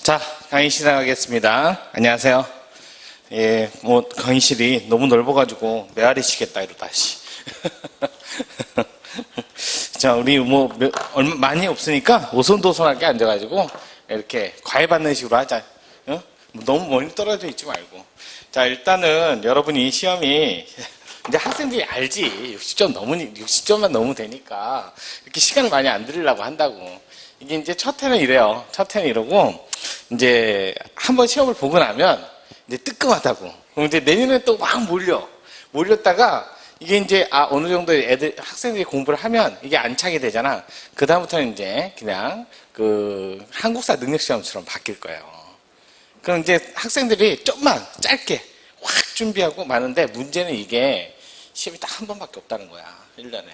자, 강의 시작하겠습니다. 안녕하세요. 예, 강의실이 너무 넓어가지고 메아리 치겠다, 이러다, 씨. 자, 우리 얼마 많이 없으니까 오손도손하게 앉아가지고 이렇게 과외 받는 식으로 하자. 어? 너무 멀리 떨어져 있지 말고. 자, 일단은 여러분이 시험이 이제 학생들이 알지. 60점만 넘으면 되니까 이렇게 시간을 많이 안 들이려고 한다고. 이게 이제 첫 해는 이래요. 첫 해는 이러고 이제 한번 시험을 보고 나면 이제 뜨끔하다고. 그럼 이제 내년에 또 막 몰렸다가 이게 이제 어느 정도 학생들이 공부를 하면 이게 안착이 되잖아. 그 다음부터는 이제 그냥 그 한국사 능력시험처럼 바뀔 거예요. 그럼 이제 학생들이 좀만 짧게 확 준비하고 마는데 문제는 이게 시험이 딱 한 번밖에 없다는 거야. 1년에.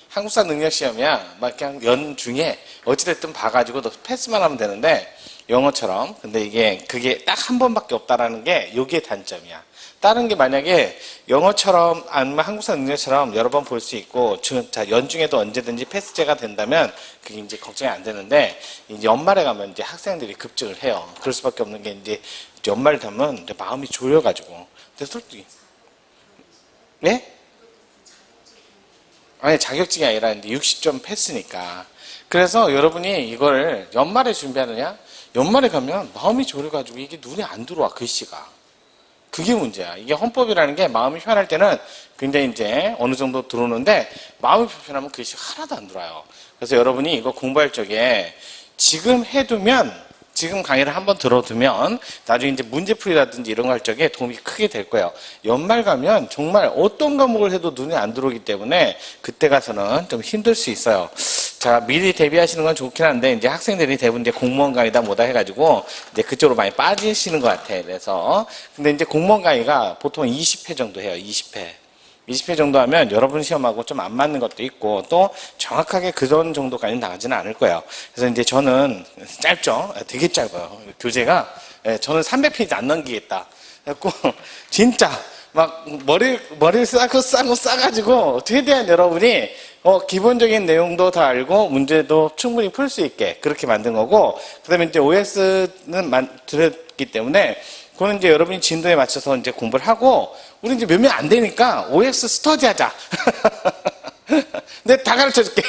한국사 능력시험이야. 막 그냥 연 중에 어찌됐든 봐가지고 너 패스만 하면 되는데 영어처럼. 근데 그게 딱 한 번밖에 없다라는 게 여기에 단점이야. 다른 게 만약에 영어처럼 아니면 한국사 능력처럼 여러 번 볼 수 있고 연중에도 언제든지 패스제가 된다면 그게 이제 걱정이 안 되는데 이제 연말에 가면 이제 학생들이 급증을 해요. 그럴 수밖에 없는 게 이제 연말 되면 이제 마음이 졸여가지고. 근데 솔직히 네? 아니 자격증이 아니라 이제 60점 패스니까. 그래서 여러분이 이걸 연말에 준비하느냐? 연말에 가면 마음이 졸여가지고 이게 눈에 안 들어와, 글씨가. 그게 문제야. 이게 헌법이라는 게 마음이 편할 때는 굉장히 이제 어느 정도 들어오는데 마음이 불편하면 글씨가 하나도 안 들어와요. 그래서 여러분이 이거 공부할 적에 지금 해두면, 지금 강의를 한번 들어두면 나중에 이제 문제풀이라든지 이런 거 할 적에 도움이 크게 될 거예요. 연말 가면 정말 어떤 과목을 해도 눈에 안 들어오기 때문에 그때 가서는 좀 힘들 수 있어요. 자, 미리 대비하시는 건 좋긴 한데 이제 학생들이 대부분 이제 공무원 강의다 뭐다 해가지고 이제 그쪽으로 많이 빠지시는 것 같아. 그래서 근데 이제 공무원 강의가 보통 20회 정도 해요. 20회 정도 하면 여러분 시험하고 좀 안 맞는 것도 있고 또 정확하게 그전 정도까지 나가지는 않을 거예요. 그래서 이제 저는 짧죠? 되게 짧아요. 교재가. 저는 300페이지 안 넘기겠다. 그래갖고 진짜 막 머리를 싸가지고 최대한 여러분이 기본적인 내용도 다 알고 문제도 충분히 풀 수 있게 그렇게 만든 거고, 그 다음에 이제 OS는 들었기 때문에 그거는 이제 여러분이 진도에 맞춰서 이제 공부를 하고, 우리 이제 몇 명 안 되니까 OS 스터디 하자. 내가 다 가르쳐 줄게.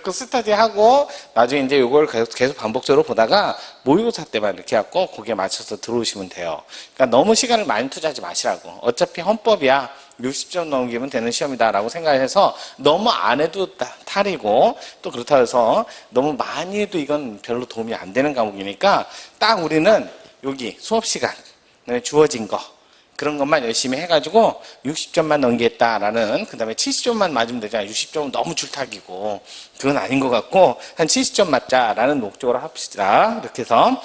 그 스터디 하고, 나중에 이제 이걸 계속 반복적으로 보다가 모의고사 때만 이렇게 해갖고 거기에 맞춰서 들어오시면 돼요. 그러니까 너무 시간을 많이 투자하지 마시라고. 어차피 헌법이야 60점 넘기면 되는 시험이다라고 생각해서 너무 안 해도 탈이고, 또 그렇다고 해서 너무 많이 해도 이건 별로 도움이 안 되는 과목이니까 딱 우리는 여기 수업시간, 주어진 거, 그런 것만 열심히 해가지고 60점만 넘기겠다라는, 그 다음에 70점만 맞으면 되잖아요. 60점은 너무 줄타기고, 그건 아닌 것 같고, 한 70점 맞자라는 목적으로 합시다. 이렇게 해서.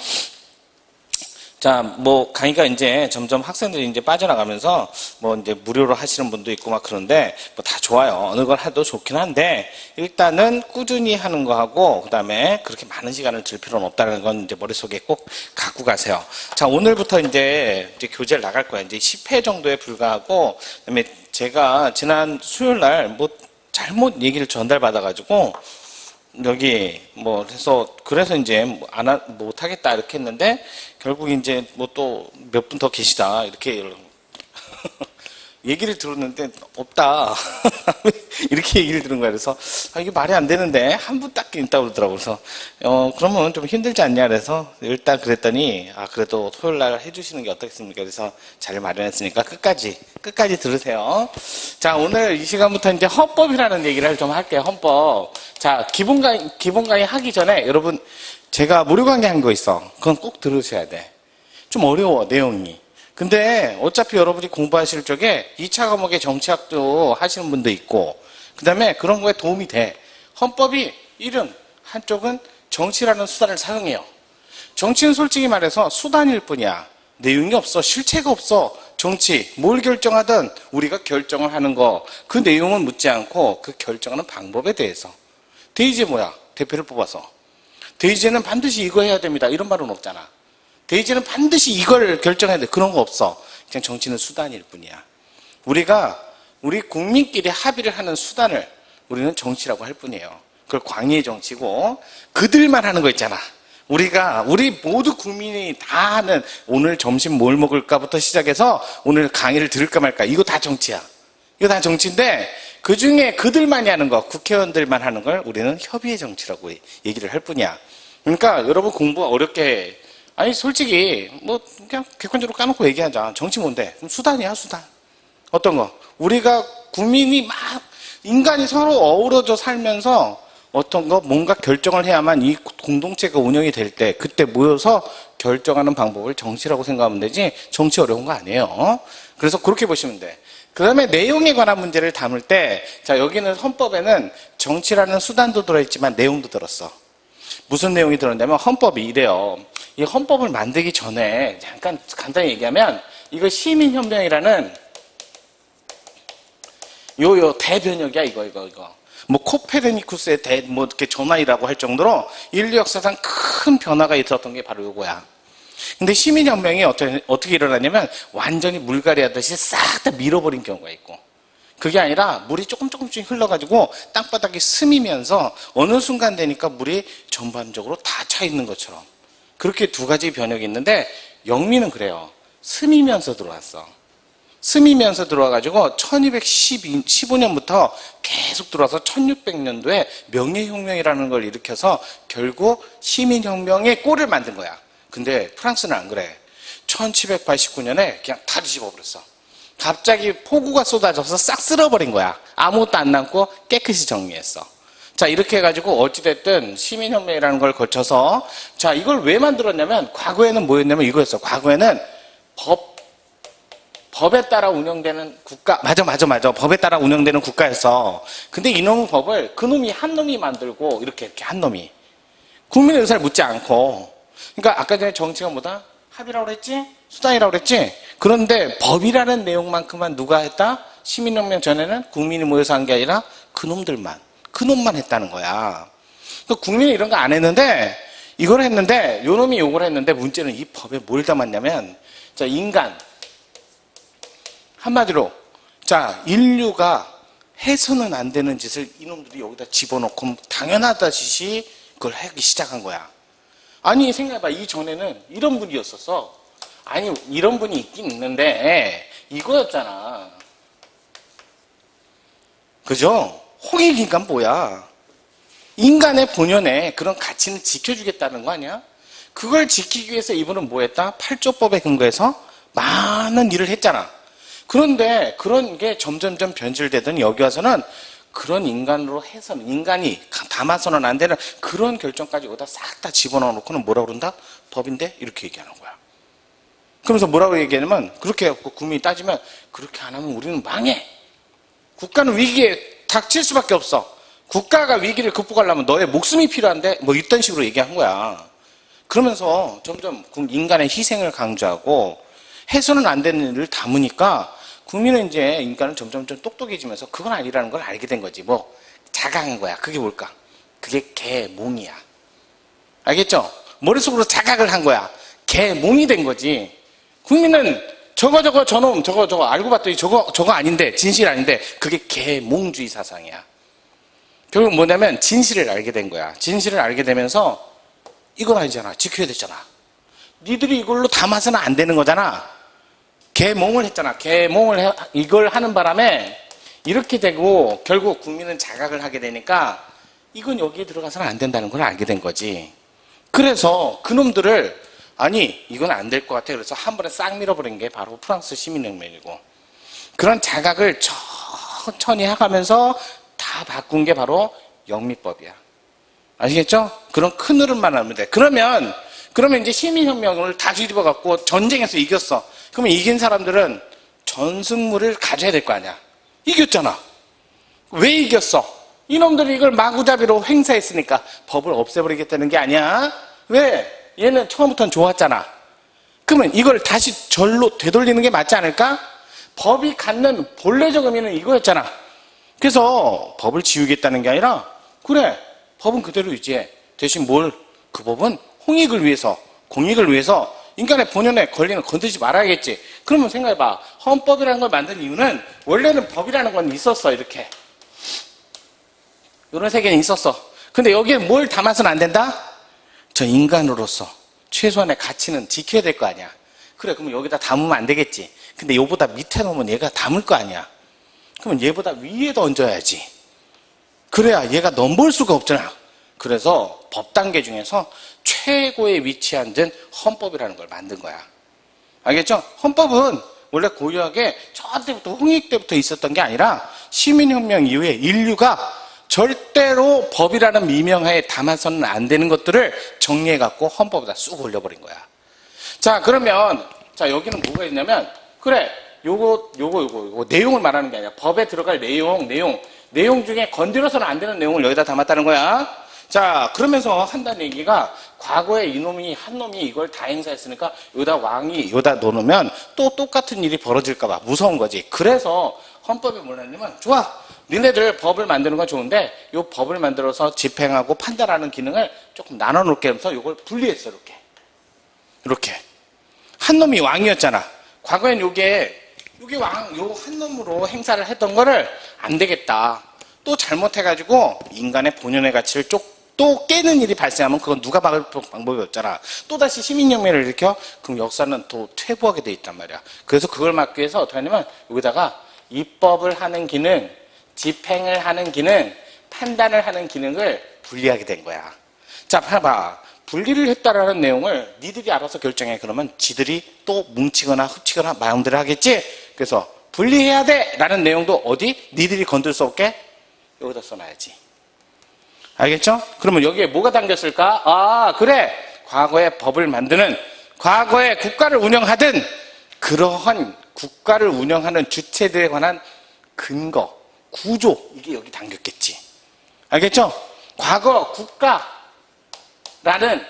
자, 강의가 이제 점점 학생들이 이제 빠져나가면서 이제 무료로 하시는 분도 있고 막 그런데 다 좋아요. 어느 걸 해도 좋긴 한데 일단은 꾸준히 하는 거 하고 그 다음에 그렇게 많은 시간을 들 필요는 없다는 건 이제 머릿속에 꼭 갖고 가세요. 자, 오늘부터 이제 교재를 나갈 거예요. 이제 10회 정도에 불과하고, 그 다음에 제가 지난 수요일 날 잘못 얘기를 전달받아가지고 여기 그래서 이제 못 하겠다 이렇게 했는데 결국 이제 또 몇 분 더 계시다 이렇게 얘기를 들었는데 없다. 이렇게 얘기를 들은 거야. 그래서 이게 말이 안 되는데 한 분 딱 있다고 그러더라고. 그래서 그러면 좀 힘들지 않냐 그래서 일단 그랬더니 그래도 토요일 날 해주시는 게 어떻겠습니까? 그래서 자리를 마련했으니까 끝까지 들으세요. 자, 오늘 이 시간부터 이제 헌법이라는 얘기를 좀 할게요. 헌법. 자, 기본 강의 하기 전에 여러분 제가 무료 강의 한 거 있어. 그건 꼭 들으셔야 돼. 좀 어려워, 내용이. 근데 어차피 여러분이 공부하실 적에 2차 과목에 정치학도 하시는 분도 있고, 그 다음에 그런 거에 도움이 돼. 헌법이 한쪽은 정치라는 수단을 사용해요. 정치는 솔직히 말해서 수단일 뿐이야. 내용이 없어. 실체가 없어. 정치, 뭘 결정하든 우리가 결정을 하는 거, 그 내용은 묻지 않고 그 결정하는 방법에 대해서. 대의제 뭐야? 대표를 뽑아서. 대의제는 반드시 이거 해야 됩니다. 이런 말은 없잖아. 대의제는 반드시 이걸 결정해야 돼. 그런 거 없어. 그냥 정치는 수단일 뿐이야. 우리 국민끼리 합의를 하는 수단을 우리는 정치라고 할 뿐이에요. 그걸 광의의 정치고, 그들만 하는 거 있잖아. 우리 모두 국민이 다 하는 오늘 점심 뭘 먹을까부터 시작해서 오늘 강의를 들을까 말까. 이거 다 정치야. 이거 다 정치인데 그 중에 그들만이 하는 거, 국회의원들만 하는 걸 우리는 협의의 정치라고 얘기를 할 뿐이야. 그러니까 여러분 공부 어렵게 해. 아니 솔직히 뭐 그냥 객관적으로 까놓고 얘기하자. 정치 뭔데? 그럼 수단이야, 수단. 어떤 거? 우리가 국민이 막 인간이 서로 어우러져 살면서 어떤 거 뭔가 결정을 해야만 이 공동체가 운영이 될 때 그때 모여서 결정하는 방법을 정치라고 생각하면 되지 정치 어려운 거 아니에요. 그래서 그렇게 보시면 돼. 그 다음에 내용에 관한 문제를 담을 때 자 여기는 헌법에는 정치라는 수단도 들어있지만 내용도 들었어. 무슨 내용이 들었냐면 헌법이 이래요. 이 헌법을 만들기 전에 잠깐 간단히 얘기하면 이거 시민혁명이라는 요 대변혁이야 이거. 뭐 코페르니쿠스의 뭐 이렇게 전환이라고 할 정도로 인류 역사상 큰 변화가 있었던 게 바로 요거야. 근데 시민혁명이 어떻게 일어나냐면 완전히 물갈이 하듯이 싹 다 밀어버린 경우가 있고 그게 아니라 물이 조금씩 흘러가지고 땅바닥이 스미면서 어느 순간 되니까 물이 전반적으로 다 차 있는 것처럼 그렇게 두 가지 변혁이 있는데 영미는 그래요. 스미면서 들어왔어. 스미면서 들어와가지고 1215년부터 계속 들어와서 1600년도에 명예혁명이라는 걸 일으켜서 결국 시민혁명의 꼴을 만든 거야. 근데 프랑스는 안 그래. 1789년에 그냥 다 뒤집어버렸어. 갑자기 폭우가 쏟아져서 싹 쓸어버린 거야. 아무것도 안 남고 깨끗이 정리했어. 자 이렇게 해가지고 어찌됐든 시민혁명이라는 걸 거쳐서 자 이걸 왜 만들었냐면 과거에는 뭐였냐면 이거였어. 과거에는 법에 따라 운영되는 국가, 맞아. 법에 따라 운영되는 국가였어. 근데 이놈의 법을 그놈이 한 놈이 만들고, 이렇게 한 놈이. 국민의 의사를 묻지 않고. 그러니까 아까 전에 정치가 뭐다? 합의라고 그랬지? 수단이라고 그랬지? 그런데 법이라는 내용만큼만 누가 했다? 시민혁명 전에는 국민이 모여서 한 게 아니라 그놈만 했다는 거야. 그러니까 국민이 이런 거 안 했는데, 이걸 했는데, 요놈이 요걸 했는데, 문제는 이 법에 뭘 담았냐면, 자, 인간. 한마디로 자 인류가 해서는 안 되는 짓을 이놈들이 여기다 집어넣고 당연하다시피 그걸 하기 시작한 거야. 아니 생각해봐. 이전에는 이런 분이었었어. 아니 이런 분이 있긴 있는데 이거였잖아. 그죠? 홍익인간 뭐야. 인간의 본연의 그런 가치는 지켜주겠다는 거 아니야? 그걸 지키기 위해서 이분은 뭐 했다? 8조법에 근거해서 많은 일을 했잖아. 그런데 그런 게 점점점 변질되더니 여기 와서는 그런 인간으로 해서는 인간이 담아서는 안 되는 그런 결정까지 여기다 싹 다 집어넣어 놓고는 뭐라고 그런다? 법인데? 이렇게 얘기하는 거야. 그러면서 뭐라고 얘기하냐면 그렇게 해갖고 국민이 따지면 그렇게 안 하면 우리는 망해. 국가는 위기에 닥칠 수밖에 없어. 국가가 위기를 극복하려면 너의 목숨이 필요한데 뭐 이런 식으로 얘기한 거야. 그러면서 점점 인간의 희생을 강조하고 해서는 안 되는 일을 담으니까 국민은 이제 인간은 점점 똑똑해지면서 그건 아니라는 걸 알게 된 거지. 뭐 자각한 거야. 그게 뭘까? 그게 개몽이야. 알겠죠? 머릿속으로 자각을 한 거야. 개몽이 된 거지. 국민은 저놈 저거 알고 봤더니 저거 아닌데 진실 아닌데 그게 개몽주의 사상이야. 결국 뭐냐면 진실을 알게 된 거야. 진실을 알게 되면서 이건 아니잖아. 지켜야 되잖아. 니들이 이걸로 담아서는 안 되는 거잖아. 개몽을 했잖아. 이걸 하는 바람에 이렇게 되고 결국 국민은 자각을 하게 되니까 이건 여기에 들어가서는 안 된다는 걸 알게 된 거지. 그래서 그놈들을 아니 이건 안 될 것 같아. 그래서 한 번에 싹 밀어버린 게 바로 프랑스 시민혁명이고 그런 자각을 천천히 해가면서 다 바꾼 게 바로 영미법이야. 아시겠죠? 그런 큰 흐름만 하면 돼. 그러면 이제 시민혁명을 다 뒤집어 갖고 전쟁에서 이겼어. 그러면 이긴 사람들은 전승물을 가져야 될 거 아니야. 이겼잖아. 왜 이겼어? 이놈들이 이걸 마구잡이로 행사했으니까 법을 없애버리겠다는 게 아니야. 왜? 얘는 처음부터는 좋았잖아. 그러면 이걸 다시 절로 되돌리는 게 맞지 않을까? 법이 갖는 본래적 의미는 이거였잖아. 그래서 법을 지우겠다는 게 아니라 그래 법은 그대로 유지해. 대신 그 법은 홍익을 위해서 공익을 위해서 인간의 본연의 권리는 건드리지 말아야겠지. 그러면 생각해봐. 헌법이라는 걸 만든 이유는 원래는 법이라는 건 있었어. 이렇게 이런 세계는 있었어. 근데 여기에 뭘 담아서는 안 된다? 저 인간으로서 최소한의 가치는 지켜야 될 거 아니야. 그래, 그럼 여기다 담으면 안 되겠지. 근데 얘보다 밑에 놓으면 얘가 담을 거 아니야. 그러면 얘보다 위에다 얹어야지. 그래야 얘가 넘볼 수가 없잖아. 그래서 법 단계 중에서 최고에 위치한 든 헌법이라는 걸 만든 거야. 알겠죠? 헌법은 원래 고유하게 저 때부터 홍익 때부터 있었던 게 아니라 시민혁명 이후에 인류가 절대로 법이라는 미명하에 담아서는 안 되는 것들을 정리해갖고 헌법에다 쑥 올려버린 거야. 자, 그러면 자 여기는 뭐가 있냐면 그래 요거 내용을 말하는 게 아니라 법에 들어갈 내용 중에 건드려서는 안 되는 내용을 여기다 담았다는 거야. 자, 그러면서 한다는 얘기가 과거에 한 놈이 이걸 다 행사했으니까 여기다 왕이 여기다 놓으면 또 똑같은 일이 벌어질까봐 무서운 거지. 그래서 헌법에 뭐라 했냐면 좋아, 니네들 법을 만드는 건 좋은데 이 법을 만들어서 집행하고 판단하는 기능을 조금 나눠 놓게 하면서 이걸 분리했어. 이렇게 한 놈이 왕이었잖아. 과거엔 요게 왕, 요 한 놈으로 행사를 했던 거를 안 되겠다. 또 잘못해가지고 인간의 본연의 가치를 또 깨는 일이 발생하면 그건 누가 막을 방법이 없잖아. 또다시 시민혁명을 일으켜? 그럼 역사는 또 퇴보하게 돼 있단 말이야. 그래서 그걸 막기 위해서 어떻게 하냐면 여기다가 입법을 하는 기능, 집행을 하는 기능, 판단을 하는 기능을 분리하게 된 거야. 자, 봐봐. 분리를 했다라는 내용을 니들이 알아서 결정해. 그러면 지들이 또 뭉치거나 흡치거나 마음대로 하겠지? 그래서 분리해야 돼! 라는 내용도 어디? 니들이 건들 수 없게 여기다 써놔야지. 알겠죠? 그러면 여기에 뭐가 담겼을까? 아, 그래! 과거에 법을 만드는, 과거에 국가를 운영하던 그러한 국가를 운영하는 주체들에 관한 근거, 구조, 이게 여기 담겼겠지. 알겠죠? 과거 국가라는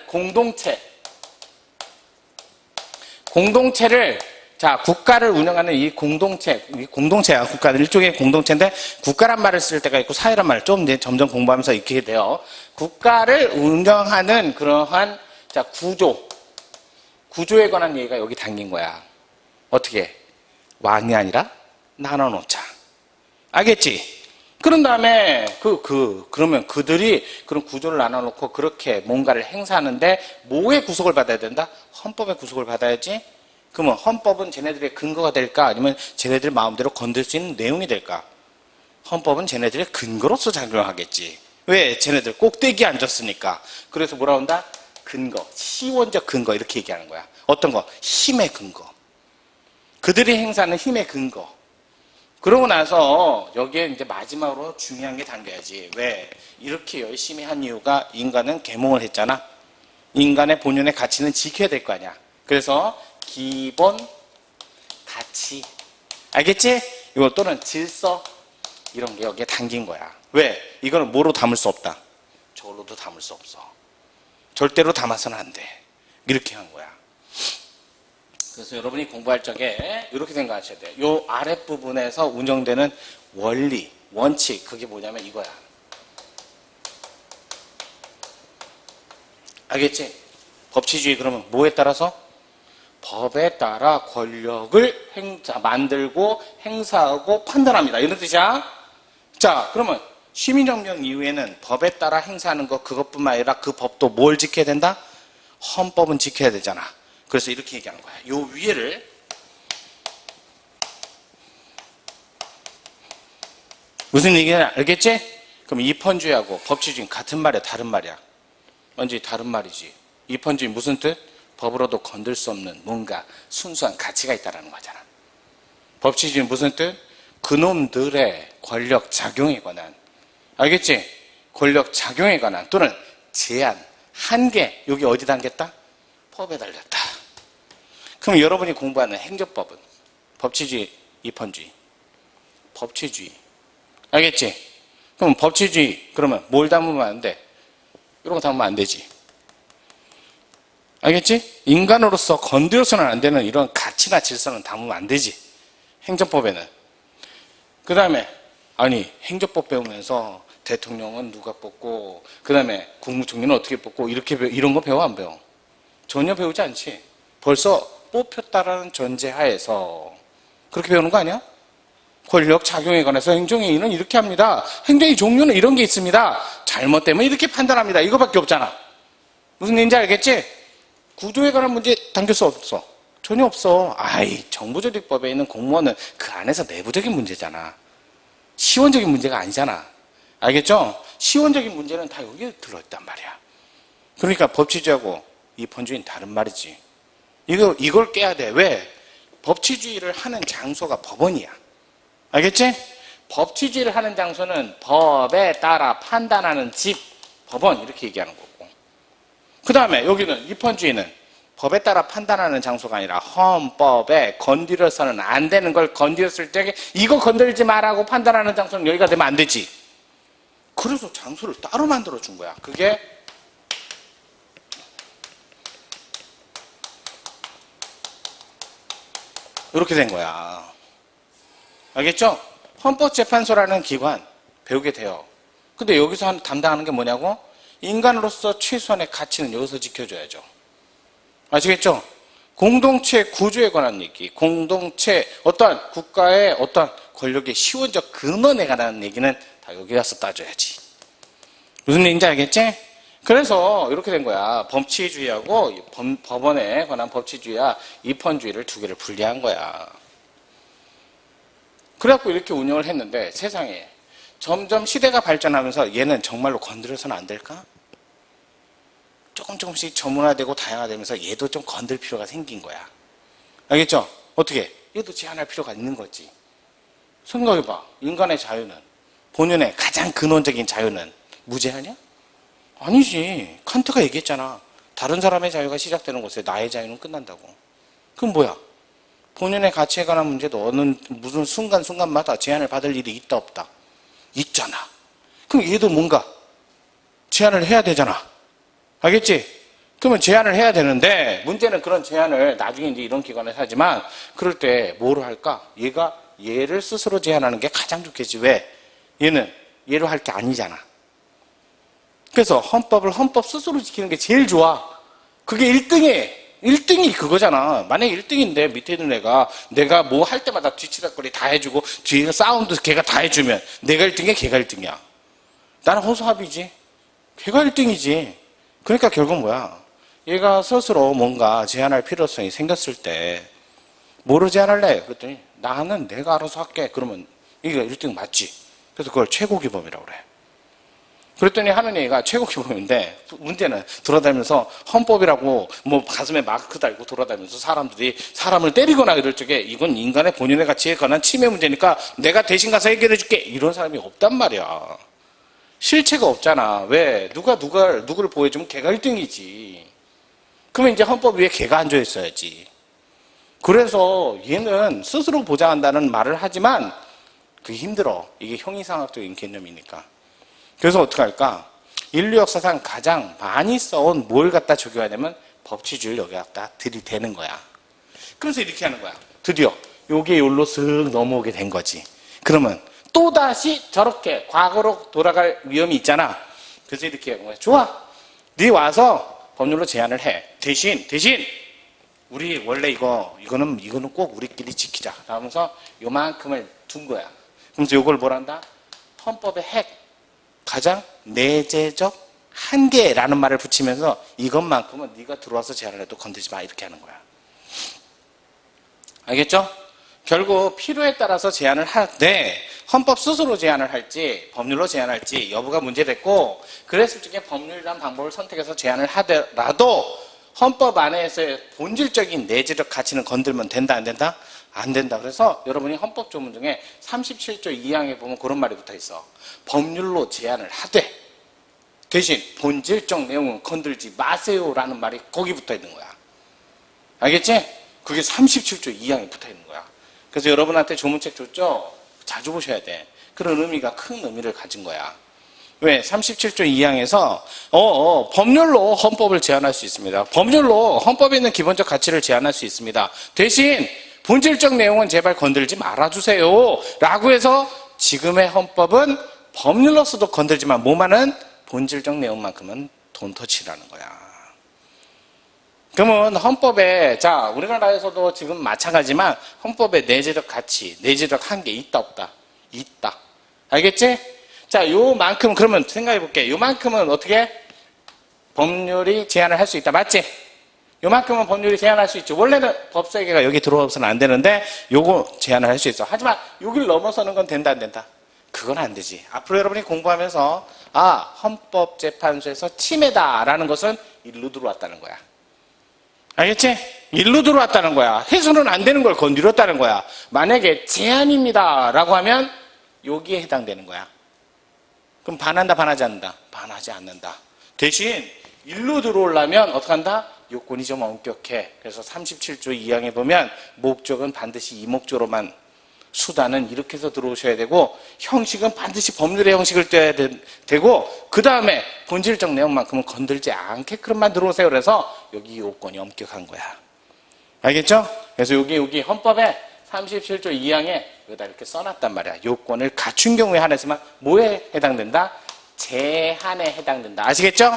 공동체를 자, 국가를 운영하는 이 공동체야. 국가는 일종의 공동체인데, 국가란 말을 쓸 때가 있고, 사회란 말을 좀 이제 점점 공부하면서 익히게 돼요. 국가를 운영하는 그러한, 자, 구조에 관한 얘기가 여기 담긴 거야. 어떻게? 왕이 아니라 나눠놓자. 알겠지? 그런 다음에, 그러면 그들이 그런 구조를 나눠놓고 그렇게 뭔가를 행사하는데, 뭐의 구속을 받아야 된다? 헌법의 구속을 받아야지. 그러면 헌법은 쟤네들의 근거가 될까? 아니면 쟤네들 마음대로 건들 수 있는 내용이 될까? 헌법은 쟤네들의 근거로서 작용하겠지. 왜? 쟤네들 꼭대기에 앉았으니까. 그래서 뭐라 한다? 근거, 시원적 근거 이렇게 얘기하는 거야. 어떤 거? 힘의 근거. 그들이 행사하는 힘의 근거. 그러고 나서 여기에 이제 마지막으로 중요한 게 담겨야지. 왜? 이렇게 열심히 한 이유가 인간은 계몽을 했잖아. 인간의 본연의 가치는 지켜야 될 거 아니야. 그래서 기본 가치, 알겠지? 이거 또는 질서 이런 게 여기에 담긴 거야. 왜? 이거는 뭐로 담을 수 없다. 저로도 담을 수 없어. 절대로 담아서는 안 돼. 이렇게 한 거야. 그래서 여러분이 공부할 적에 이렇게 생각하셔야 돼. 요 아랫부분에서 운영되는 원리, 원칙, 그게 뭐냐면 이거야. 알겠지? 법치주의 그러면 뭐에 따라서? 법에 따라 권력을 만들고 행사하고 판단합니다. 이런 뜻이야. 자, 그러면 시민혁명 이후에는 법에 따라 행사하는 것 그것뿐만 아니라 그 법도 뭘 지켜야 된다? 헌법은 지켜야 되잖아. 그래서 이렇게 얘기하는 거야. 요 위에를 무슨 얘기냐 알겠지? 그럼 입헌주의하고 법치주의 같은 말이야, 다른 말이야? 완전히 다른 말이지. 입헌주의 무슨 뜻? 법으로도 건들 수 없는 뭔가 순수한 가치가 있다는 거잖아. 법치주의는 무슨 뜻? 그놈들의 권력 작용에 관한, 알겠지? 권력 작용에 관한 또는 제한, 한계, 여기 어디 담겼다? 법에 달렸다. 그럼 여러분이 공부하는 행정법은 법치주의, 입헌주의, 법치주의, 알겠지? 그럼 법치주의 그러면 뭘 담으면 안 돼? 이런 거 담으면 안 되지. 알겠지? 인간으로서 건드려서는 안 되는 이런 가치나 질서는 담으면 안 되지. 행정법에는. 그 다음에 아니 행정법 배우면서 대통령은 누가 뽑고 그 다음에 국무총리는 어떻게 뽑고 이런 거 배워 안 배워? 전혀 배우지 않지. 벌써 뽑혔다라는 전제하에서 그렇게 배우는 거 아니야? 권력 작용에 관해서 행정회의는 이렇게 합니다. 행정의 종류는 이런 게 있습니다. 잘못되면 이렇게 판단합니다. 이거밖에 없잖아. 무슨 얘기인지 알겠지? 구조에 관한 문제 당길 수 없어. 전혀 없어. 아이, 정부조직법에 있는 공무원은 그 안에서 내부적인 문제잖아. 시원적인 문제가 아니잖아. 알겠죠? 시원적인 문제는 다 여기에 들어있단 말이야. 그러니까 법치주의하고 이펀주의는 다른 말이지. 이걸 깨야 돼. 왜? 법치주의를 하는 장소가 법원이야. 알겠지? 법치주의를 하는 장소는 법에 따라 판단하는 집, 법원 이렇게 얘기하는 거고. 그 다음에 여기는 이펀주의는 법에 따라 판단하는 장소가 아니라 헌법에 건드려서는 안 되는 걸 건드렸을 때 이거 건들지 말라고 판단하는 장소는 여기가 되면 안 되지. 그래서 장소를 따로 만들어 준 거야. 그게 이렇게 된 거야. 알겠죠? 헌법재판소라는 기관 배우게 돼요. 근데 여기서 담당하는 게 뭐냐고? 인간으로서 최소한의 가치는 여기서 지켜줘야죠. 아시겠죠? 공동체 구조에 관한 얘기, 공동체 어떠한 국가의 어떠한 권력의 시원적 근원에 관한 얘기는 다 여기 가서 따져야지. 무슨 얘기인지 알겠지? 그래서 이렇게 된 거야. 법치주의하고 법원에 관한 법치주의와 이펀주의를 두 개를 분리한 거야. 그래갖고 이렇게 운영을 했는데 세상에 점점 시대가 발전하면서 얘는 정말로 건드려서는 안 될까? 조금씩 전문화되고 다양화되면서 얘도 좀 건들 필요가 생긴 거야. 알겠죠? 어떻게? 얘도 제한할 필요가 있는 거지. 생각해봐. 인간의 자유는, 본연의 가장 근원적인 자유는 무제한이야? 아니지. 칸트가 얘기했잖아. 다른 사람의 자유가 시작되는 곳에 나의 자유는 끝난다고. 그럼 뭐야? 본연의 가치에 관한 문제도 어느 무슨 순간순간마다 제한을 받을 일이 있다 없다? 있잖아. 그럼 얘도 뭔가 제한을 해야 되잖아. 알겠지? 그러면 제한을 해야 되는데 문제는 그런 제한을 나중에 이제 이런 기관에서 하지만 그럴 때 뭐로 할까? 얘가 얘를 스스로 제한하는 게 가장 좋겠지. 왜? 얘는 얘로 할 게 아니잖아. 그래서 헌법을 헌법 스스로 지키는 게 제일 좋아. 그게 1등이 그거잖아. 만약에 1등인데 밑에 있는 애가 내가 뭐 할 때마다 뒤치다거리 다 해주고 뒤에 사운드 걔가 다 해주면 내가 1등이야 걔가 1등이야. 나는 호소합이지. 걔가 1등이지. 그러니까 결국 뭐야? 얘가 스스로 뭔가 제한할 필요성이 생겼을 때 뭐로 제한할래? 그랬더니 나는 내가 알아서 할게. 그러면 이게 1등 맞지? 그래서 그걸 최고기범이라고 그래. 그랬더니 하는 얘기가 최고기범인데 문제는 돌아다니면서 헌법이라고 뭐 가슴에 마크 달고 돌아다니면서 사람들이 사람을 때리거나 이럴 적에 이건 인간의 본연의 가치에 관한 침해 문제니까 내가 대신 가서 해결해 줄게. 이런 사람이 없단 말이야. 실체가 없잖아. 왜? 누구를 보여주면 걔가 1등이지. 그러면 이제 헌법 위에 걔가 앉아 있어야지. 그래서 얘는 스스로 보장한다는 말을 하지만 그게 힘들어. 이게 형이상학적인 개념이니까. 그래서 어떻게 할까? 인류 역사상 가장 많이 써온 뭘 갖다 적용하냐면 법치주의를 여기 갖다 들이대는 거야. 그래서 이렇게 하는 거야. 드디어 요게 요로 슥 넘어오게 된 거지. 그러면 또다시 저렇게 과거로 돌아갈 위험이 있잖아. 그래서 이렇게 하는 거야. 좋아. 네 와서 법률로 제한을 해. 대신 우리 원래 이거는 꼭 우리끼리 지키자. 라면서 요만큼을 둔 거야. 그래서 요걸 뭐란다? 헌법의 핵, 가장 내재적 한계라는 말을 붙이면서 이것만큼은 네가 들어와서 제한을 해도 건들지 마. 이렇게 하는 거야. 알겠죠? 결국 필요에 따라서 제한을 하되 헌법 스스로 제한을 할지 법률로 제한할지 여부가 문제됐고 그랬을 적에 법률이라는 방법을 선택해서 제한을 하더라도 헌법 안에서의 본질적인 내재적 가치는 건들면 된다 안 된다? 안 된다. 그래서 여러분이 헌법 조문 중에 37조 2항에 보면 그런 말이 붙어 있어. 법률로 제한을 하되 대신 본질적 내용은 건들지 마세요라는 말이 거기 붙어 있는 거야. 알겠지? 그게 37조 2항에 붙어 있는 거야. 그래서 여러분한테 조문책 줬죠? 자주 보셔야 돼. 그런 의미가 큰 의미를 가진 거야. 왜? 37조 2항에서 법률로 헌법을 제한할 수 있습니다. 법률로 헌법에 있는 기본적 가치를 제한할 수 있습니다. 대신 본질적 내용은 제발 건들지 말아주세요. 라고 해서 지금의 헌법은 법률로서도 건들지만 뭐만은 본질적 내용만큼은 돈터치라는 거야. 그러면 헌법에 우리나라에서도 지금 마찬가지지만 헌법에 내재적 가치, 내재적 한계 있다 없다? 있다. 알겠지? 자, 요만큼 그러면 생각해 볼게. 요만큼은 어떻게? 법률이 제한을 할 수 있다. 맞지? 요만큼은 법률이 제한할 수 있죠. 원래는 법세계가 여기 들어와서는 안 되는데 요거 제한을 할 수 있어. 하지만 여기를 넘어서는 건 된다 안 된다? 그건 안 되지. 앞으로 여러분이 공부하면서 헌법재판소에서 침해다라는 것은 일로 들어왔다는 거야. 알겠지? 일로 들어왔다는 거야. 해서는 안 되는 걸 건드렸다는 거야. 만약에 제한입니다 라고 하면 여기에 해당되는 거야. 그럼 반한다 반하지 않는다? 반하지 않는다. 대신 일로 들어오려면 어떻게 한다? 요건이 좀 엄격해. 그래서 37조 2항에 보면 목적은 반드시 이 목적으로만, 수단은 이렇게 해서 들어오셔야 되고, 형식은 반드시 법률의 형식을 떼야 되고, 그 다음에 본질적 내용만큼은 건들지 않게끔만 들어오세요. 그래서 여기 요건이 엄격한 거야. 알겠죠? 그래서 여기 헌법에 37조 2항에 여기다 이렇게 써놨단 말이야. 요건을 갖춘 경우에 한해서만 뭐에 해당된다? 제한에 해당된다. 아시겠죠?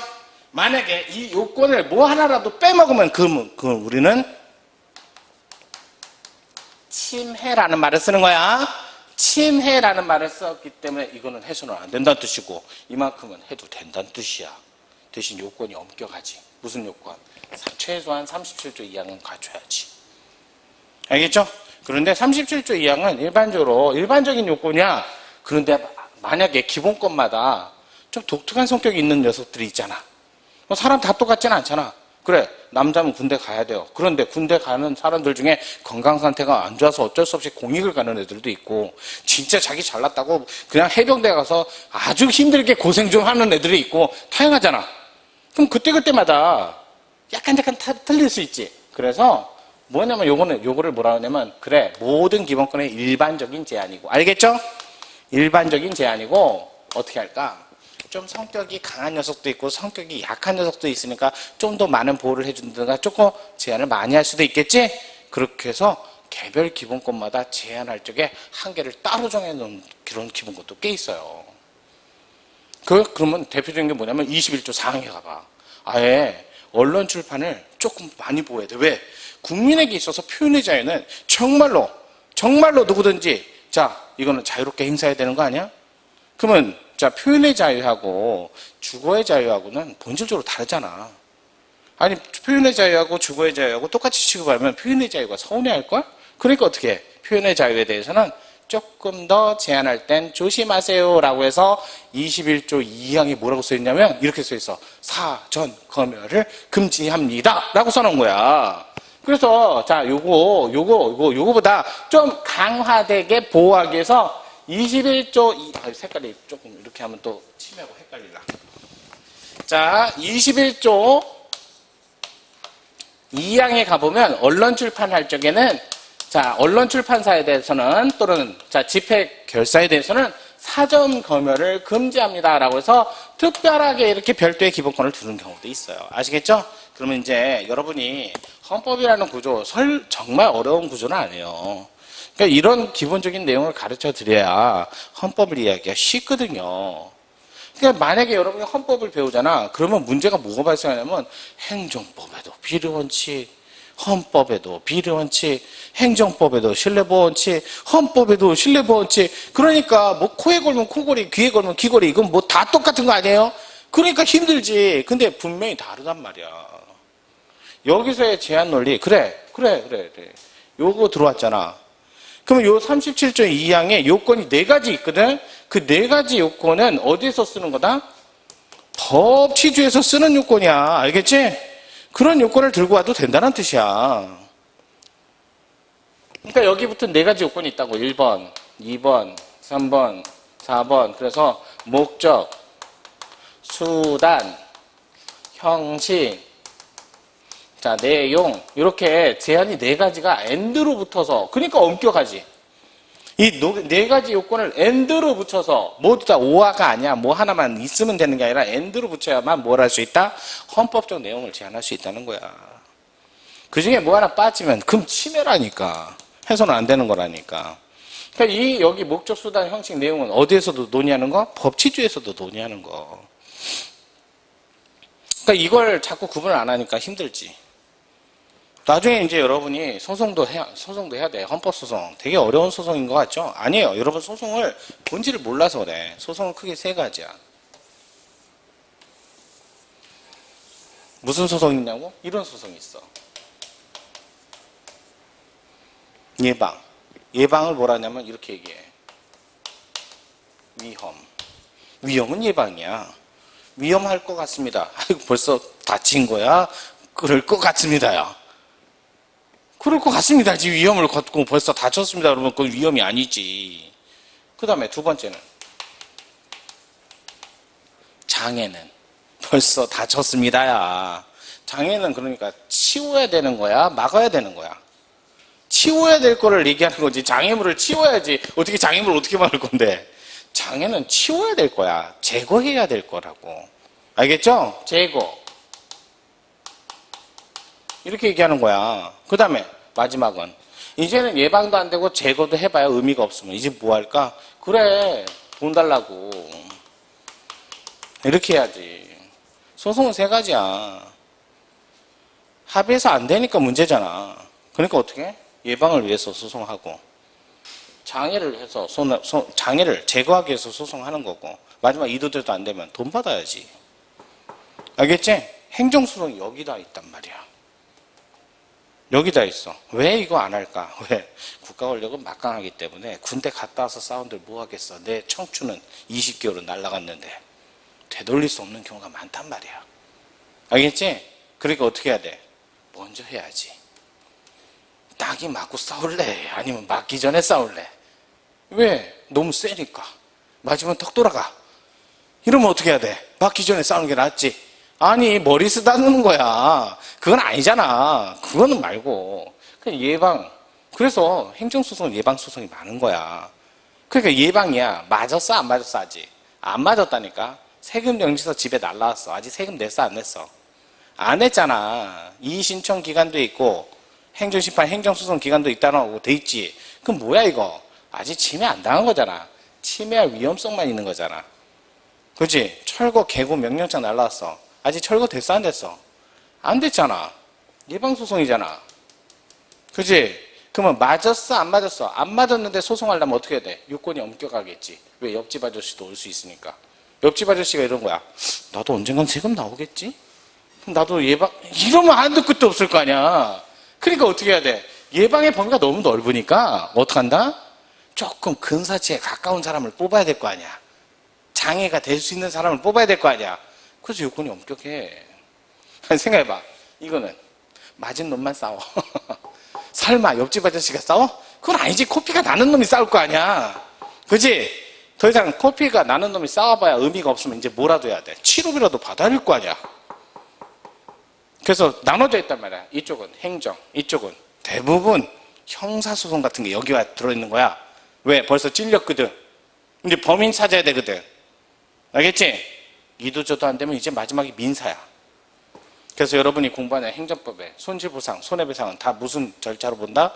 만약에 이 요건을 뭐 하나라도 빼먹으면 그 우리는 침해라는 말을 쓰는 거야. 침해라는 말을 썼기 때문에 이거는 해서는 안 된다는 뜻이고, 이만큼은 해도 된다는 뜻이야. 대신 요건이 엄격하지. 무슨 요건? 최소한 37조 2항은 갖춰야지. 알겠죠? 그런데 37조 2항은 일반적인 요건이야. 그런데 만약에 기본권마다 좀 독특한 성격이 있는 녀석들이 있잖아. 사람 다 똑같지는 않잖아. 그래, 남자면 군대 가야 돼요. 그런데 군대 가는 사람들 중에 건강 상태가 안 좋아서 어쩔 수 없이 공익을 가는 애들도 있고, 진짜 자기 잘났다고 그냥 해병대 가서 아주 힘들게 고생 좀 하는 애들이 있고, 다양하잖아. 그럼 그때마다 약간 틀릴 수 있지. 그래서 뭐냐면 요거를 뭐라 하냐면, 그래, 모든 기본권의 일반적인 제한이고, 알겠죠? 일반적인 제한이고, 어떻게 할까? 좀 성격이 강한 녀석도 있고 성격이 약한 녀석도 있으니까 좀 더 많은 보호를 해준다든가 조금 제한을 많이 할 수도 있겠지? 그렇게 해서 개별 기본권마다 제한할 적에 한계를 따로 정해놓은 그런 기본권도 꽤 있어요. 그러면 대표적인 게 뭐냐면 21조 4항에 가봐. 아예 언론 출판을 조금 많이 보호해야 돼. 왜? 국민에게 있어서 표현의 자유는 정말로 누구든지, 자, 이거는 자유롭게 행사해야 되는 거 아니야? 그러면 자, 표현의 자유하고 주거의 자유하고는 본질적으로 다르잖아. 아니, 표현의 자유하고 주거의 자유하고 똑같이 취급하면 표현의 자유가 서운해할걸? 그러니까 어떻게 해? 표현의 자유에 대해서는 조금 더 제한할 땐 조심하세요 라고 해서 21조 2항에 뭐라고 써있냐면 이렇게 써있어. 사전 검열을 금지합니다 라고 써놓은 거야. 그래서 자, 요거보다 좀 강화되게 보호하기 위해서 21조 색깔이 조금 이렇게 하면 또 침해하고 헷갈리라. 자, 21조 2항에 가보면 언론 출판할 적에는, 자, 언론 출판사에 대해서는 또는 자, 집회 결사에 대해서는 사전 검열을 금지합니다라고 해서 특별하게 이렇게 별도의 기본권을 두는 경우도 있어요. 아시겠죠? 그러면 이제 여러분이 헌법이라는 구조, 정말 어려운 구조는 아니에요. 그러니까 이런 기본적인 내용을 가르쳐 드려야 헌법을 이해하기가 쉽거든요. 그러니까 만약에 여러분이 헌법을 배우잖아. 그러면 문제가 뭐가 발생하냐면 행정법에도 비례원칙, 헌법에도 비례원칙, 행정법에도 신뢰보호원칙, 헌법에도 신뢰보호원칙. 그러니까 뭐 코에 걸면 코걸이, 귀에 걸면 귀걸이, 이건 뭐 다 똑같은 거 아니에요? 그러니까 힘들지. 근데 분명히 다르단 말이야. 여기서의 제한 논리, 그래. 요거 들어왔잖아. 그러면 요 37조 2항에 요건이 4가지 있거든? 그 4가지 요건은 어디에서 쓰는 거다? 법치주에서 쓰는 요건이야. 알겠지? 그런 요건을 들고 와도 된다는 뜻이야. 그러니까 여기부터 4가지 요건이 있다고. 1번, 2번, 3번, 4번. 그래서 목적, 수단, 형식, 자, 내용, 이렇게 제한이 4가지가 and로 붙어서, 그러니까 엄격하지. 이 4가지 요건을 and로 붙여서, 모두 다 오화가 아니야. 뭐 하나만 있으면 되는 게 아니라 and로 붙여야만 뭘 할 수 있다? 헌법적 내용을 제한할 수 있다는 거야. 그 중에 뭐 하나 빠지면 금 침해라니까. 해서는 안 되는 거라니까. 그러니까 여기 목적, 수단, 형식, 내용은 어디에서도 논의하는 거? 법치주에서도 논의하는 거. 그러니까 이걸 자꾸 구분을 안 하니까 힘들지. 나중에 이제 여러분이 소송도 해야 돼. 헌법소송. 되게 어려운 소송인 것 같죠? 아니에요. 여러분 소송을 본질을 몰라서 그래. 소송은 크게 3가지야. 무슨 소송이 있냐고? 이런 소송이 있어. 예방. 예방을 뭐라 하냐면 이렇게 얘기해. 위험. 위험은 예방이야. 위험할 것 같습니다. 아이고, 벌써 다친 거야? 그럴 것 같습니다야. 그럴 것 같습니다. 지금 위험을 걷고 벌써 다쳤습니다. 그러면 그건 위험이 아니지. 그 다음에 두 번째는 장애는 벌써 다쳤습니다야. 장애는 그러니까 치워야 되는 거야? 막아야 되는 거야? 치워야 될 거를 얘기하는 거지. 장애물을 치워야지. 어떻게 장애물을 어떻게 막을 건데? 장애는 치워야 될 거야. 제거해야 될 거라고. 알겠죠? 제거. 이렇게 얘기하는 거야. 그 다음에 마지막은 이제는 예방도 안 되고 제거도 해봐야 의미가 없으면 이제 뭐 할까? 그래, 돈 달라고. 이렇게 해야지. 소송은 세 가지야. 합의해서 안 되니까 문제잖아. 그러니까 어떻게 해? 예방을 위해서 소송하고, 장애를 해서 장애를 제거하기 위해서 소송하는 거고, 마지막 이도저도 안 되면 돈 받아야지. 알겠지? 행정소송이 여기다 있단 말이야. 여기다 있어. 왜 이거 안 할까? 왜? 국가 권력은 막강하기 때문에 군대 갔다 와서 싸운들 뭐 하겠어. 내 청춘은 20개월은 날아갔는데 되돌릴 수 없는 경우가 많단 말이야. 알겠지? 그러니까 어떻게 해야 돼? 먼저 해야지. 딱이 맞고 싸울래? 아니면 맞기 전에 싸울래? 왜? 너무 세니까. 맞으면 턱 돌아가. 이러면 어떻게 해야 돼? 맞기 전에 싸우는 게 낫지. 아니, 머리 쓰다는 거야. 그건 아니잖아. 그거는 말고. 그냥 예방. 그래서 행정소송은 예방소송이 많은 거야. 그러니까 예방이야. 맞았어? 안 맞았어? 아직? 안 맞았다니까. 세금령지서 집에 날라왔어. 아직 세금 냈어? 안 냈어? 안 했잖아. 이의신청 기간도 있고 행정심판, 행정소송 기간도 있다고 돼 있지. 그럼 뭐야 이거? 아직 침해 안 당한 거잖아. 침해할 위험성만 있는 거잖아. 그렇지? 철거 개고 명령장 날라왔어. 아직 철거 됐어 안 됐어? 안 됐잖아. 예방소송이잖아. 그렇지? 그러면 맞았어 안 맞았어? 안 맞았는데 소송하려면 어떻게 해야 돼? 유권이 엄격하겠지. 왜? 옆집 아저씨도 올 수 있으니까. 옆집 아저씨가 이런 거야. 나도 언젠간 세금 나오겠지? 나도 예방, 이러면 한도 끝도 없을 거 아니야. 그러니까 어떻게 해야 돼? 예방의 범위가 너무 넓으니까 어떡한다? 조금 근사치에 가까운 사람을 뽑아야 될 거 아니야. 장애가 될 수 있는 사람을 뽑아야 될 거 아니야. 그래서 요건이 엄격해. 생각해봐. 이거는 맞은 놈만 싸워. 설마 옆집 아저씨가 싸워? 그건 아니지. 코피가 나는 놈이 싸울 거 아니야. 그지? 더 이상 코피가 나는 놈이 싸워봐야 의미가 없으면 이제 뭐라도 해야 돼. 치료비라도 받아야 할 거 아니야. 그래서 나눠져 있단 말이야. 이쪽은 행정, 이쪽은 대부분 형사소송 같은 게 여기 와 들어있는 거야. 왜? 벌써 찔렸거든. 이제 범인 찾아야 되거든. 알겠지? 이도저도 안 되면 이제 마지막이 민사야. 그래서 여러분이 공부하는 행정법에 손실보상, 손해배상은 다 무슨 절차로 본다?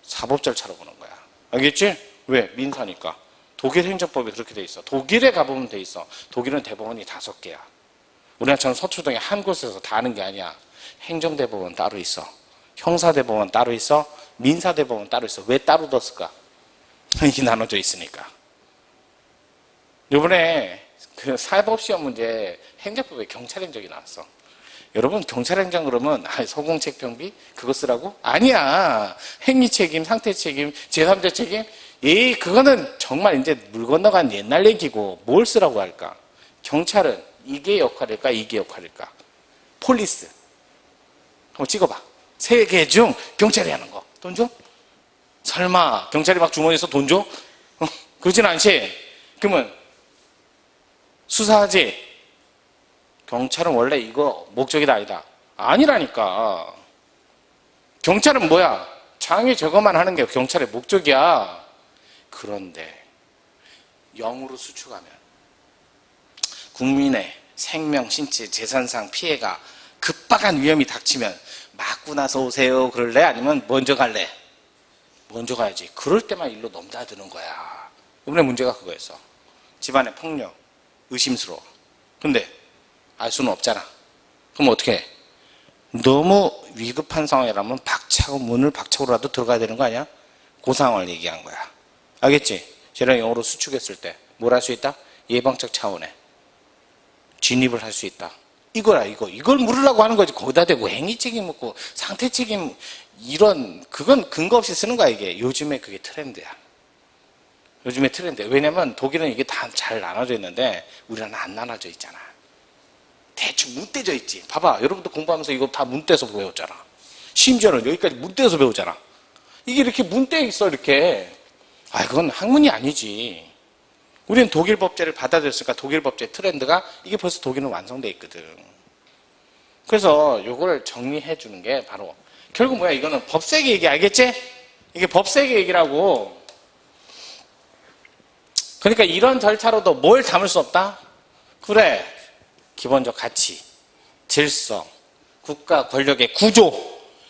사법 절차로 보는 거야. 알겠지? 왜? 민사니까. 독일 행정법에 그렇게 돼 있어. 독일에 가보면 돼 있어. 독일은 대법원이 5개야. 우리나라처럼 서초동에 한 곳에서 다 하는 게 아니야. 행정대법원 따로 있어. 형사대법원 따로 있어. 민사대법원 따로 있어. 왜 따로 뒀을까? 이게 나눠져 있으니까. 이번에 그 사법시험 문제 행정법에 경찰행정이 나왔어. 여러분 경찰행정 그러면 소공책병비 그거 쓰라고? 아니야. 행위책임, 상태책임, 제3자 책임 그거는 정말 이제 물 건너간 옛날 얘기고 뭘 쓰라고 할까? 경찰은 이게 역할일까? 이게 역할일까? 폴리스. 한번 찍어봐. 3개 중 경찰이 하는 거. 돈 줘? 설마 경찰이 막 주머니에서 돈 줘? 그러진 않지? 그러면 수사하지? 경찰은 원래 이거 목적이 다 아니다. 아니라니까. 경찰은 뭐야? 장애 제거만 하는 게 경찰의 목적이야. 그런데 영으로 수축하면 국민의 생명, 신체, 재산상 피해가 급박한 위험이 닥치면 맞고 나서 오세요 그럴래? 아니면 먼저 갈래? 먼저 가야지. 그럴 때만 일로 넘나드는 거야. 이번에 문제가 그거였어. 집안의 폭력, 의심스러워. 근데 알 수는 없잖아. 그럼 어떻게 해? 너무 위급한 상황이라면 문을 박차고라도 들어가야 되는 거 아니야? 그 상황을 얘기한 거야. 알겠지? 쟤랑 영어로 수축했을 때 뭘 할 수 있다? 예방적 차원에 진입을 할 수 있다. 이거라, 이걸 물으려고 하는 거지. 거기다 대고 행위 책임 묻고 상태 책임, 그건 근거 없이 쓰는 거야, 이게. 요즘에 그게 트렌드야. 요즘에 트렌드. 왜냐면 독일은 이게 다 잘 나눠져 있는데 우리나라는 안 나눠져 있잖아. 대충 문대져 있지. 봐봐. 여러분도 공부하면서 이거 다 문대서 배웠잖아. 심지어는 여기까지 문대서 배우잖아. 이게 이렇게 문대 있어, 이렇게. 그건 학문이 아니지. 우리는 독일 법제를 받아들였으니까 독일 법제 트렌드가 이게 벌써 독일은 완성돼 있거든. 그래서 이걸 정리해 주는 게 바로 결국 뭐야? 이거는 법세계 얘기 알겠지? 이게 법세계 얘기라고. 그러니까 이런 절차로도 뭘 담을 수 없다? 그래. 기본적 가치, 질서, 국가 권력의 구조,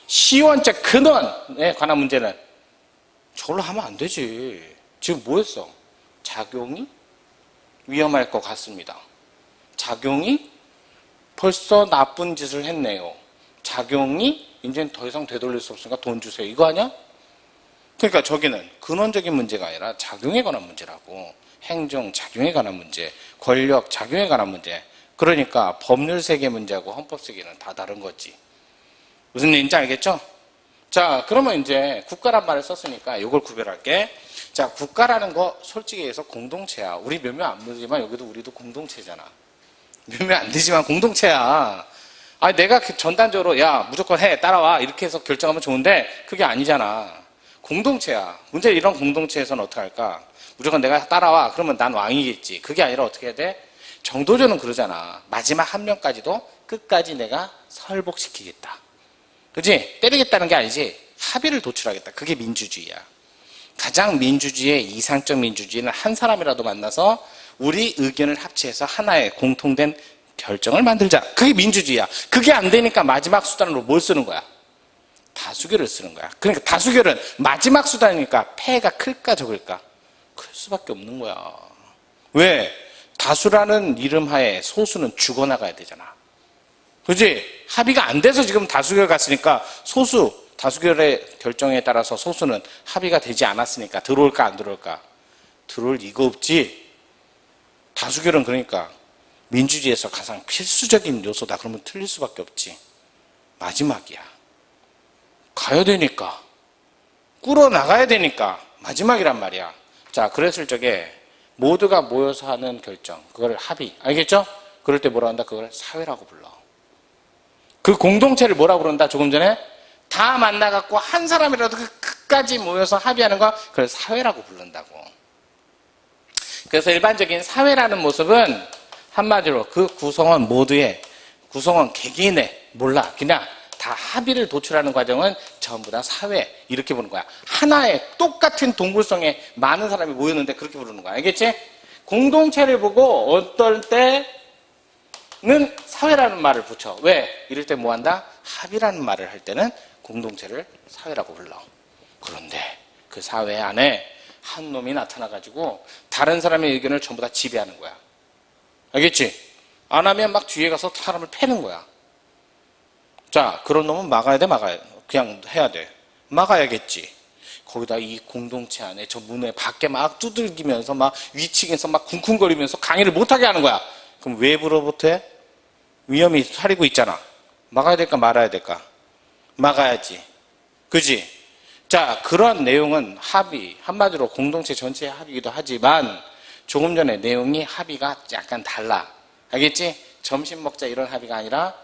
시원적 근원에 관한 문제는 저걸로 하면 안 되지. 지금 뭐 했어? 작용이 위험할 것 같습니다. 작용이 벌써 나쁜 짓을 했네요. 작용이 이제는 더 이상 되돌릴 수 없으니까 돈 주세요. 이거 아니야? 그러니까 저기는 근원적인 문제가 아니라 작용에 관한 문제라고. 행정 작용에 관한 문제, 권력 작용에 관한 문제. 그러니까 법률 세계 문제하고 헌법 세계는 다 다른 거지. 무슨 얘기인지 알겠죠? 자, 그러면 이제 국가란 말을 썼으니까 이걸 구별할게. 자, 국가라는 거 솔직히 해서 공동체야. 우리 몇몇 안 되지만 여기도 우리도 공동체잖아. 몇몇 안 되지만 공동체야. 내가 전단적으로 야 무조건 해 따라와 이렇게 해서 결정하면 좋은데 그게 아니잖아. 공동체야. 문제는 이런 공동체에서는 어떻게 할까? 무조건 내가 따라와 그러면 난 왕이겠지. 그게 아니라 어떻게 해야 돼? 정도전은 그러잖아. 마지막 한 명까지도 끝까지 내가 설복시키겠다. 그치? 때리겠다는 게 아니지. 합의를 도출하겠다. 그게 민주주의야. 가장 민주주의의 이상적 민주주의는 한 사람이라도 만나서 우리 의견을 합치해서 하나의 공통된 결정을 만들자. 그게 민주주의야. 그게 안 되니까 마지막 수단으로 뭘 쓰는 거야? 다수결을 쓰는 거야. 그러니까 다수결은 마지막 수단이니까 폐해가 클까 적을까? 클 수밖에 없는 거야. 왜? 다수라는 이름 하에 소수는 죽어나가야 되잖아. 그지? 합의가 안 돼서 지금 다수결 갔으니까 다수결의 결정에 따라서 소수는 합의가 되지 않았으니까 들어올까 안 들어올까? 들어올 리가 없지. 다수결은 그러니까 민주주의에서 가장 필수적인 요소다. 그러면 틀릴 수밖에 없지. 마지막이야. 가야 되니까. 끌어나가야 되니까. 마지막이란 말이야. 자, 그랬을 적에 모두가 모여서 하는 결정. 그걸 합의. 알겠죠? 그럴 때 뭐라 한다? 그걸 사회라고 불러. 그 공동체를 뭐라고 부른다? 조금 전에 다 만나갖고 한 사람이라도 그 끝까지 모여서 합의하는 거 그걸 사회라고 부른다고. 그래서 일반적인 사회라는 모습은 한마디로 그 구성원 모두의 구성원 개개인의 몰라 그냥 다 합의를 도출하는 과정은 전부 다 사회 이렇게 부르는 거야. 하나의 똑같은 동물성에 많은 사람이 모였는데 그렇게 부르는 거야. 알겠지? 공동체를 보고 어떨 때는 사회라는 말을 붙여. 왜? 이럴 때 뭐 한다? 합의라는 말을 할 때는 공동체를 사회라고 불러. 그런데 그 사회 안에 한 놈이 나타나가지고 다른 사람의 의견을 전부 다 지배하는 거야. 알겠지? 안 하면 막 뒤에 가서 사람을 패는 거야. 자, 그런 놈은 막아야 돼, 막아야 돼. 그냥 해야 돼. 막아야겠지. 거기다 이 공동체 안에 저 문에 밖에 막 두들기면서 막 위층에서 막 쿵쿵거리면서 강의를 못하게 하는 거야. 그럼 외부로부터 해? 위험이 사리고 있잖아. 막아야 될까 말아야 될까? 막아야지. 그지? 자, 그런 내용은 합의, 한마디로 공동체 전체의 합의이기도 하지만 조금 전에 내용이 합의가 약간 달라. 알겠지? 점심 먹자 이런 합의가 아니라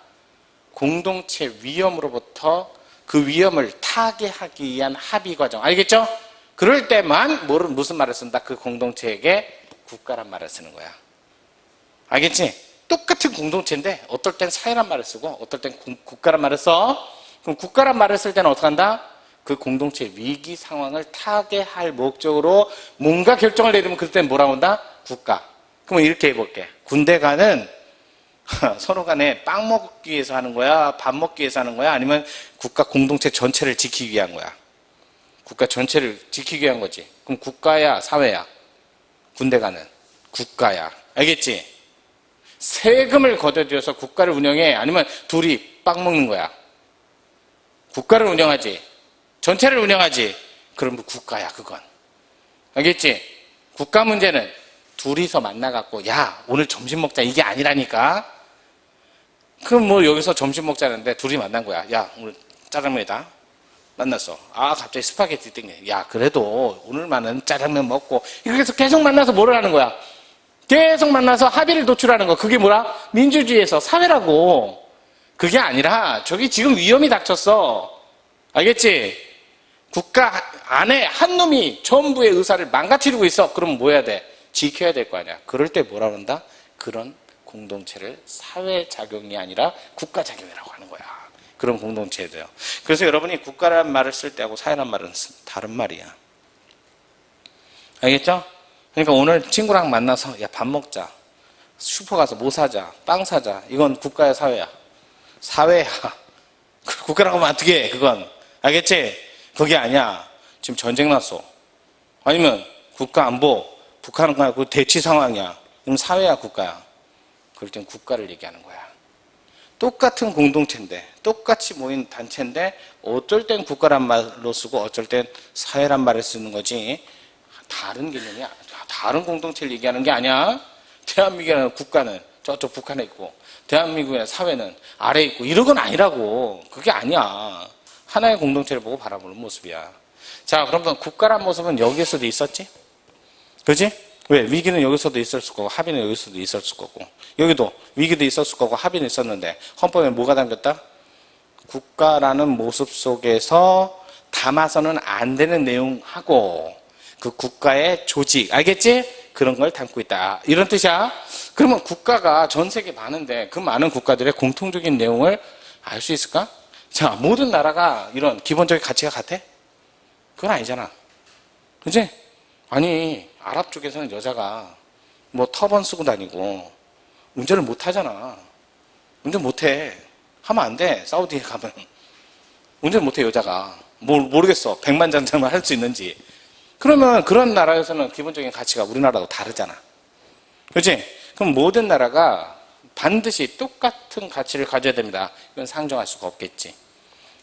공동체 위험으로부터 그 위험을 타개하기 위한 합의 과정. 알겠죠? 그럴 때만 무슨 말을 쓴다? 그 공동체에게 국가란 말을 쓰는 거야. 알겠지? 똑같은 공동체인데 어떨 땐 사회란 말을 쓰고 어떨 땐 국가란 말을 써. 그럼 국가란 말을 쓸 때는 어떻게 한다? 그 공동체 위기 상황을 타개할 목적으로 뭔가 결정을 내리면 그때는 뭐라고 한다? 국가. 그럼 이렇게 해볼게. 군대 가는 서로 간에 빵 먹기 위해서 하는 거야? 밥 먹기 위해서 하는 거야? 아니면 국가 공동체 전체를 지키기 위한 거야? 국가 전체를 지키기 위한 거지. 그럼 국가야, 사회야? 군대 가는 국가야. 알겠지? 세금을 걷어들여서 국가를 운영해? 아니면 둘이 빵 먹는 거야? 국가를 운영하지. 전체를 운영하지. 그럼 국가야, 그건. 알겠지? 국가 문제는 둘이서 만나갖고 야, 오늘 점심 먹자 이게 아니라니까. 그럼 뭐 여기서 점심 먹자는데 둘이 만난 거야. 야, 오늘 짜장면이다. 만났어. 아, 갑자기 스파게티 땡겨. 야, 그래도 오늘만은 짜장면 먹고. 이렇게 해서 계속 만나서 뭐를 하는 거야? 계속 만나서 합의를 도출하는 거. 그게 뭐라? 민주주의에서 사회라고. 그게 아니라 저기 지금 위험이 닥쳤어. 알겠지? 국가 안에 한 놈이 전부의 의사를 망가뜨리고 있어. 그럼 뭐 해야 돼? 지켜야 될 거 아니야. 그럴 때 뭐라 그런다? 그런 공동체를 사회작용이 아니라 국가작용이라고 하는 거야. 그런 공동체예요. 그래서 여러분이 국가라는 말을 쓸 때하고 사회라는 말은 다른 말이야. 알겠죠? 그러니까 오늘 친구랑 만나서 야, 밥 먹자. 슈퍼 가서 뭐 사자. 빵 사자. 이건 국가야 사회야? 사회야. 국가라고 하면 어떻게 해? 그건. 알겠지? 그게 아니야. 지금 전쟁 났어. 아니면 국가 안보. 북한과 그 대치 상황이야. 그럼 사회야 국가야? 그럴 땐 국가를 얘기하는 거야. 똑같은 공동체인데 똑같이 모인 단체인데 어쩔 땐 국가란 말로 쓰고 어쩔 땐 사회란 말을 쓰는 거지 다른 개념이야. 다른 공동체를 얘기하는 게 아니야. 대한민국의 국가는 저쪽 북한에 있고 대한민국의 사회는 아래에 있고 이런 건 아니라고. 그게 아니야. 하나의 공동체를 보고 바라보는 모습이야. 자, 그러면 국가란 모습은 여기에서도 있었지? 그지? 왜? 위기는 여기서도 있었을 거고 합의는 여기서도 있었을 거고 여기도 위기도 있었을 거고 합의는 있었는데 헌법에 뭐가 담겼다? 국가라는 모습 속에서 담아서는 안 되는 내용하고 그 국가의 조직, 알겠지? 그런 걸 담고 있다. 이런 뜻이야. 그러면 국가가 전 세계 많은데 그 많은 국가들의 공통적인 내용을 알 수 있을까? 자, 모든 나라가 이런 기본적인 가치가 같아? 그건 아니잖아. 그치? 아니, 아랍 쪽에서는 여자가 뭐 터번 쓰고 다니고 운전을 못 하잖아. 운전 못 해. 하면 안 돼. 사우디에 가면. 운전 못 해, 여자가. 모르겠어. 백만장자만 할 수 있는지. 그러면 그런 나라에서는 기본적인 가치가 우리나라하고 다르잖아. 그렇지? 그럼 모든 나라가 반드시 똑같은 가치를 가져야 됩니다. 이건 상정할 수가 없겠지.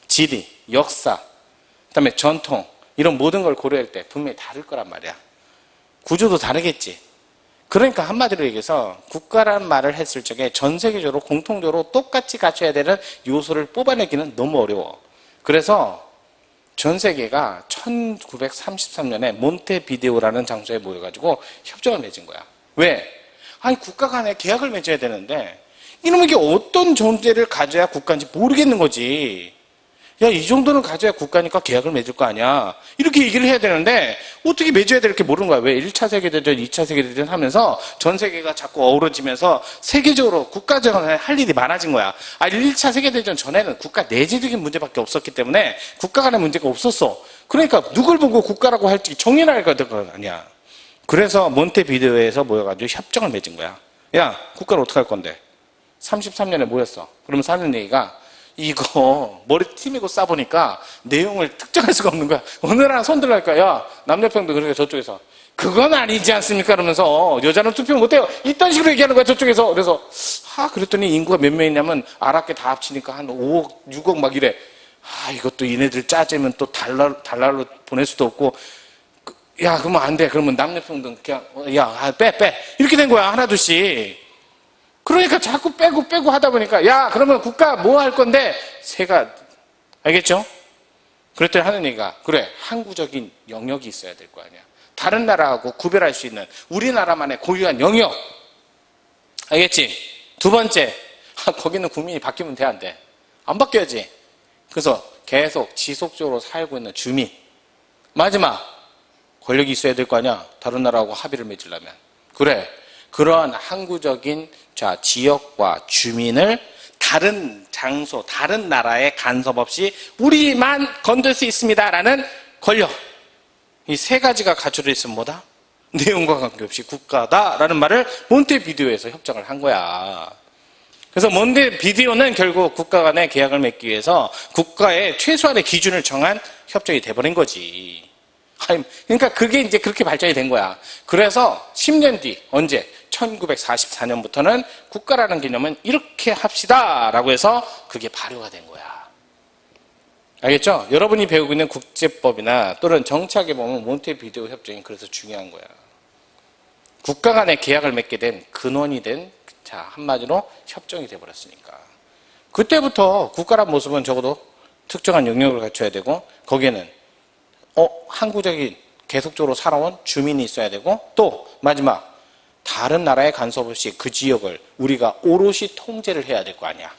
지리, 역사, 그다음에 전통 이런 모든 걸 고려할 때 분명히 다를 거란 말이야. 구조도 다르겠지. 그러니까 한마디로 얘기해서 국가라는 말을 했을 적에 전 세계적으로 공통적으로 똑같이 갖춰야 되는 요소를 뽑아내기는 너무 어려워. 그래서 전 세계가 1933년에 몬테비데오라는 장소에 모여가지고 협정을 맺은 거야. 왜? 아니 국가 간에 계약을 맺어야 되는데 이놈의 게 어떤 존재를 가져야 국가인지 모르겠는 거지. 야, 이 정도는 가져야 국가니까 계약을 맺을 거 아니야. 이렇게 얘기를 해야 되는데 어떻게 맺어야 될 게 모르는 거야. 왜? 1차 세계대전, 2차 세계대전 하면서 전 세계가 자꾸 어우러지면서 세계적으로 국가적으로 할 일이 많아진 거야. 1차 세계대전 전에는 국가 내재적인 문제밖에 없었기 때문에 국가 간의 문제가 없었어. 그러니까 누굴 보고 국가라고 할지 정의를 해야 될 거 아니야. 그래서 몬테비데오에서 모여가지고 협정을 맺은 거야. 야, 국가를 어떻게 할 건데? 33년에 모였어. 그러면 사는 얘기가 이거 머리 팀이고 싸보니까 내용을 특정할 수가 없는 거야. 어느 나라 손들어 할 거야. 야, 남녀평등 그러니까 저쪽에서 그건 아니지 않습니까? 그러면서 여자는 투표 못해요. 이딴 식으로 얘기하는 거야 저쪽에서. 그래서 그랬더니 인구가 몇 명이냐면 아랍계 다 합치니까 한 5억, 6억 막 이래. 이것도 얘네들 짜재면 또 달러로 보낼 수도 없고 야, 그러면 안 돼. 그러면 남녀평등 그냥 빼 이렇게 된 거야. 하나둘씩. 그러니까 자꾸 빼고 하다 보니까 야, 그러면 국가 뭐 할 건데? 새가 알겠죠? 그랬더니 하는 얘기가 그래, 항구적인 영역이 있어야 될 거 아니야. 다른 나라하고 구별할 수 있는 우리나라만의 고유한 영역. 알겠지? 두 번째, 거기는 국민이 바뀌면 돼, 안 돼? 안 바뀌어야지. 그래서 계속 지속적으로 살고 있는 주민. 마지막, 권력이 있어야 될 거 아니야. 다른 나라하고 합의를 맺으려면. 그래, 그러한 항구적인 지역과 주민을 다른 장소, 다른 나라의 간섭 없이 우리만 건들 수 있습니다라는 권력. 이 세 가지가 갖춰져 있으면 뭐다? 내용과 관계없이 국가다라는 말을 몬테비데오에서 협정을 한 거야. 그래서 몬테비데오는 결국 국가 간의 계약을 맺기 위해서 국가의 최소한의 기준을 정한 협정이 돼버린 거지. 그러니까 그게 이제 그렇게 발전이 된 거야. 그래서 10년 뒤, 언제? 1944년부터는 국가라는 개념은 이렇게 합시다라고 해서 그게 발효가 된 거야. 알겠죠? 여러분이 배우고 있는 국제법이나 또는 정치학에 보면 몬테비데오 협정이 그래서 중요한 거야. 국가 간의 계약을 맺게 된 근원이 된 한마디로 협정이 돼버렸으니까. 그때부터 국가란 모습은 적어도 특정한 영역을 갖춰야 되고 거기에는 항구적인 계속적으로 살아온 주민이 있어야 되고 또 마지막 다른 나라의 간섭 없이 그 지역을 우리가 오롯이 통제를 해야 될 거 아니야.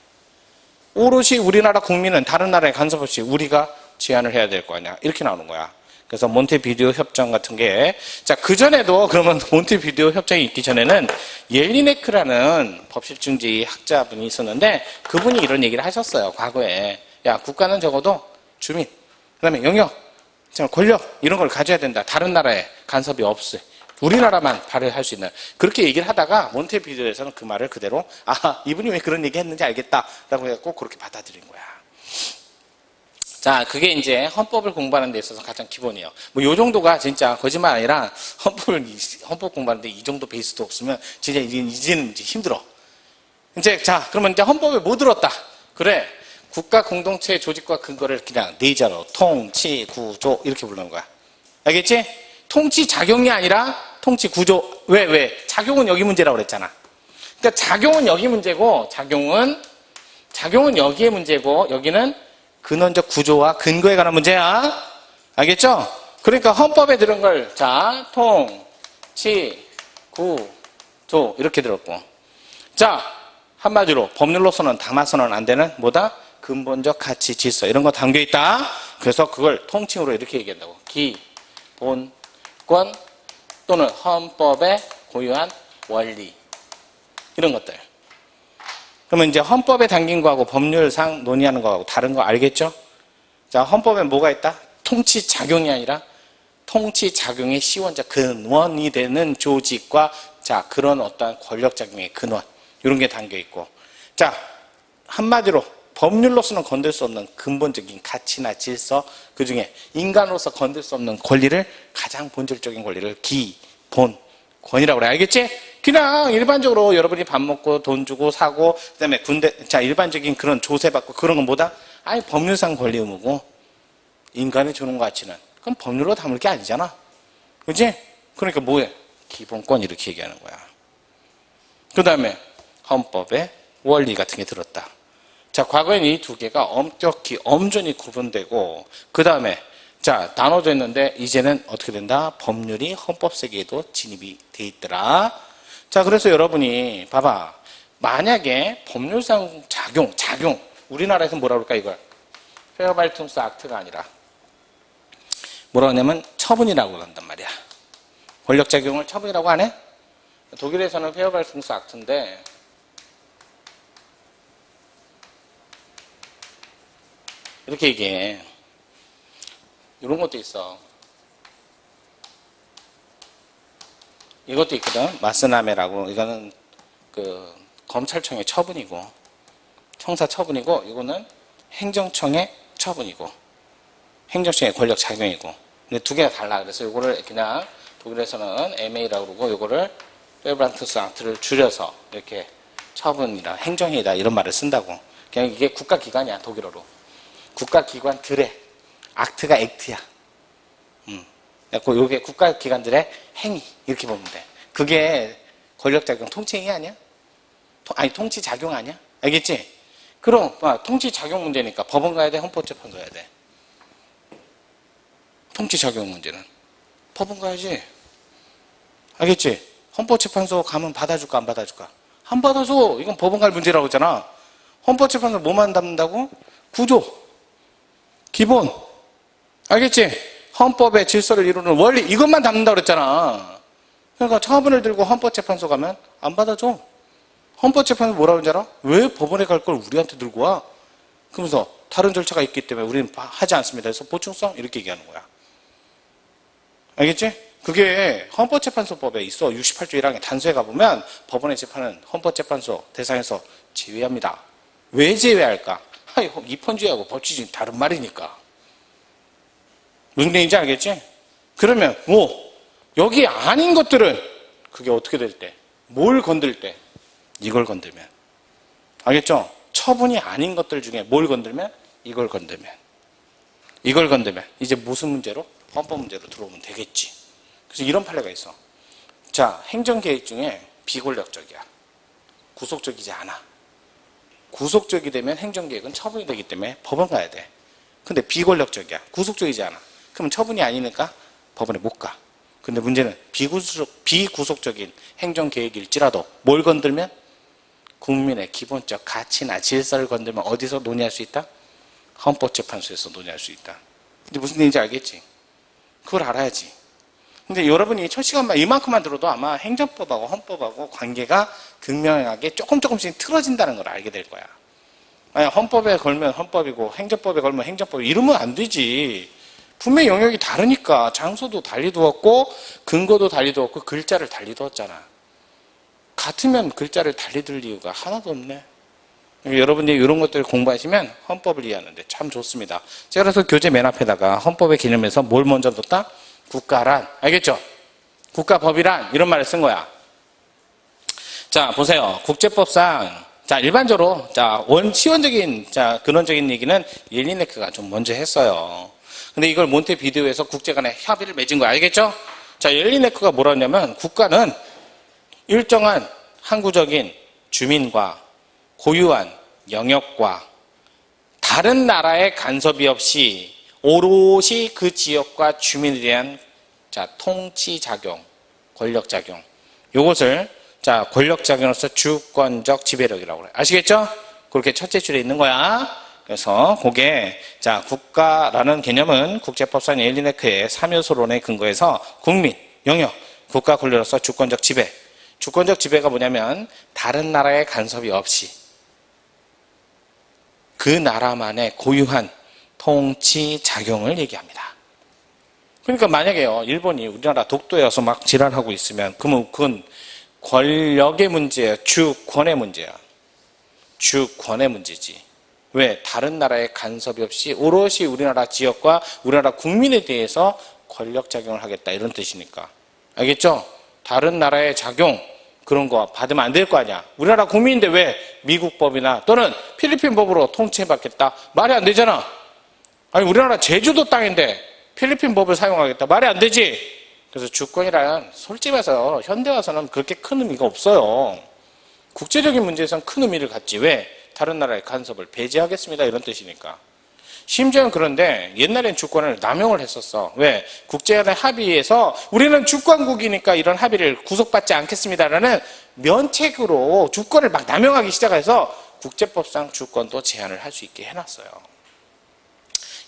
오롯이 우리나라 국민은 다른 나라의 간섭 없이 우리가 제한을 해야 될 거 아니야. 이렇게 나오는 거야. 그래서 몬테비데오 협정 같은 게, 자, 그전에도 그러면 몬테비데오 협정이 있기 전에는 옐리네크라는 법실중지 학자분이 있었는데 그분이 이런 얘기를 하셨어요. 과거에. 야, 국가는 적어도 주민, 그 다음에 영역, 권력 이런 걸 가져야 된다. 다른 나라에 간섭이 없어. 우리나라만 발휘할 수 있는. 그렇게 얘기를 하다가 몬테비데오에서는 그 말을 그대로 이분이 왜 그런 얘기 했는지 알겠다라고 해갖고 그렇게 받아들인 거야. 자, 그게 이제 헌법을 공부하는 데 있어서 가장 기본이에요. 뭐 요 정도가 진짜 거짓말 아니라 헌법 공부하는데 이 정도 베이스도 없으면 진짜 이제는 이제 힘들어. 이제 자, 그러면 이제 헌법에 뭐 들었다? 그래. 국가 공동체 조직과 근거를 그냥 네 자로 통치 구조 이렇게 부르는 거야. 알겠지? 통치 작용이 아니라 통치 구조. 왜? 작용은 여기 문제라고 그랬잖아. 그러니까 작용은 여기 문제고 작용은 여기에 문제고 여기는 근원적 구조와 근거에 관한 문제야. 알겠죠? 그러니까 헌법에 들은 걸 자, 통치 구조 이렇게 들었고 자, 한마디로 법률로서는 담아서는 안 되는 뭐다? 근본적 가치 질서 이런 거 담겨 있다. 그래서 그걸 통칭으로 이렇게 얘기한다고. 기본권 또는 헌법에 고유한 원리 이런 것들. 그러면 이제 헌법에 담긴 거하고 법률상 논의하는 거하고 다른 거 알겠죠? 자, 헌법에 뭐가 있다? 통치작용이 아니라 통치작용의 시원자 근원이 되는 조직과 자, 그런 어떠한 권력작용의 근원 이런 게 담겨 있고 자, 한마디로 법률로서는 건들 수 없는 근본적인 가치나 질서 그 중에 인간으로서 건들 수 없는 권리를 가장 본질적인 권리를 기본권이라고 그래. 알겠지? 그냥 일반적으로 여러분이 밥 먹고 돈 주고 사고 그다음에 군대 자 일반적인 그런 조세받고 그런 건 뭐다? 아니 법률상 권리 의무고 인간이 주는 가치는 그건 법률로 담을 게 아니잖아. 그렇지? 그러니까 뭐해? 기본권 이렇게 얘기하는 거야. 그 다음에 헌법에 원리 같은 게 들었다. 자, 과거에는 이 두 개가 엄격히 엄존히 구분되고 그 다음에 자 나눠져 있는데 이제는 어떻게 된다? 법률이 헌법 세계에도 진입이 돼 있더라. 자, 그래서 여러분이 봐봐. 만약에 법률상 작용 우리나라에서 뭐라 그럴까 이걸 페어발퉁스 악트가 아니라 뭐라고 하냐면 처분이라고 한단 말이야. 권력작용을 처분이라고 안 해? 독일에서는 페어발퉁스 악트인데 이렇게 얘기해. 이런 것도 있어. 이것도 있거든. 마스나메라고. 이거는 그 검찰청의 처분이고 형사 처분이고 이거는 행정청의 처분이고 행정청의 권력 작용이고. 근데 두 개가 달라. 그래서 이거를 그냥 독일에서는 MA라고 그러고 이거를 페어발퉁스 악트를 줄여서 이렇게 처분이다, 행정회의다 이런 말을 쓴다고. 그냥 이게 국가기관이야 독일어로. 국가기관들의 악트가 액트야. 이게 국가기관들의 행위 이렇게 보면 돼. 그게 권력작용 통치행위 아니야? 아니 통치작용 아니야? 알겠지? 그럼 통치작용 문제니까 법원 가야 돼? 헌법재판소 가야 돼? 통치작용 문제는 법원 가야지. 알겠지? 헌법재판소 가면 받아줄까 안 받아줄까? 안 받아줘. 이건 법원 갈 문제라고 했잖아. 헌법재판소 뭐만 담는다고? 구조 기본. 알겠지? 헌법의 질서를 이루는 원리 이것만 담는다고 그랬잖아. 그러니까 처분을 들고 헌법재판소 가면 안 받아줘. 헌법재판소 뭐라고 하는지 알아? 왜 법원에 갈 걸 우리한테 들고 와? 그러면서 다른 절차가 있기 때문에 우리는 하지 않습니다. 그래서 보충성 이렇게 얘기하는 거야. 알겠지? 그게 헌법재판소법에 있어. 68조 1항에 단서에 가보면 법원의 재판은 헌법재판소 대상에서 제외합니다. 왜 제외할까? 입헌주의하고 법치주의 다른 말이니까. 무슨 얘기인지 알겠지? 그러면 여기 아닌 것들은 그게 어떻게 될 때? 뭘 건들 때? 이걸 건들면. 알겠죠? 처분이 아닌 것들 중에 뭘 건들면? 이걸 건들면. 이걸 건들면 이제 무슨 문제로? 헌법 문제로 들어오면 되겠지. 그래서 이런 판례가 있어. 자, 행정계획 중에 비권력적이야. 구속적이지 않아. 구속적이 되면 행정개혁은 처분이 되기 때문에 법원 가야 돼. 근데 비권력적이야. 구속적이지 않아. 그럼 처분이 아니니까 법원에 못 가. 근데 문제는 비구속적인 행정개혁일지라도 뭘 건들면? 국민의 기본적 가치나 질서를 건들면 어디서 논의할 수 있다? 헌법재판소에서 논의할 수 있다. 근데 무슨 얘기인지 알겠지? 그걸 알아야지. 근데 여러분이 첫 시간만 이만큼만 들어도 아마 행정법하고 헌법하고 관계가 극명하게 조금씩 틀어진다는 걸 알게 될 거야. 아니, 헌법에 걸면 헌법이고 행정법에 걸면 행정법 이러면 안 되지. 분명히 영역이 다르니까 장소도 달리 두었고 근거도 달리 두었고 글자를 달리 두었잖아. 같으면 글자를 달리 둘 이유가 하나도 없네. 여러분들이 이런 것들을 공부하시면 헌법을 이해하는데 참 좋습니다. 제가 그래서 교재 맨 앞에다가 헌법의 개념에서 뭘 먼저 뒀다? 국가란, 알겠죠? 국가법이란 이런 말을 쓴 거야. 자, 보세요. 국제법상 자, 일반적으로 시원적인 근원적인 얘기는 옐리네크가 좀 먼저 했어요. 근데 이걸 몬테비데오에서 국제 간의 협의를 맺은 거야. 알겠죠? 자, 옐리네크가 뭐라 했냐면 국가는 일정한 항구적인 주민과 고유한 영역과 다른 나라의 간섭이 없이 오롯이 그 지역과 주민에 대한 통치작용, 권력작용. 요것을 권력작용으로서 주권적 지배력이라고 그래. 아시겠죠? 그렇게 첫째 줄에 있는 거야. 그래서 그게 국가라는 개념은 국제법상 옐리네크의 3요소론에 근거해서 국민, 영역, 국가 권력으로서 주권적 지배. 주권적 지배가 뭐냐면 다른 나라의 간섭이 없이 그 나라만의 고유한 통치 작용을 얘기합니다. 그러니까 만약에요, 일본이 우리나라 독도에 와서 막 지랄하고 있으면 그러면 그건 권력의 문제예요. 주권의 문제야. 주권의 문제지. 왜? 다른 나라의 간섭이 없이 오롯이 우리나라 지역과 우리나라 국민에 대해서 권력 작용을 하겠다 이런 뜻이니까. 알겠죠? 다른 나라의 작용 그런 거 받으면 안 될 거 아니야. 우리나라 국민인데 왜 미국 법이나 또는 필리핀 법으로 통치해받겠다? 말이 안 되잖아. 아니 우리나라 제주도 땅인데 필리핀 법을 사용하겠다? 말이 안 되지. 그래서 주권이란 솔직히 말해서 현대 와서는 그렇게 큰 의미가 없어요. 국제적인 문제에서는 큰 의미를 갖지. 왜? 다른 나라의 간섭을 배제하겠습니다 이런 뜻이니까. 심지어는 그런데 옛날엔 주권을 남용을 했었어. 왜? 국제간의 합의에서 우리는 주권국이니까 이런 합의를 구속받지 않겠습니다라는 면책으로 주권을 막 남용하기 시작해서 국제법상 주권도 제한을 할 수 있게 해놨어요.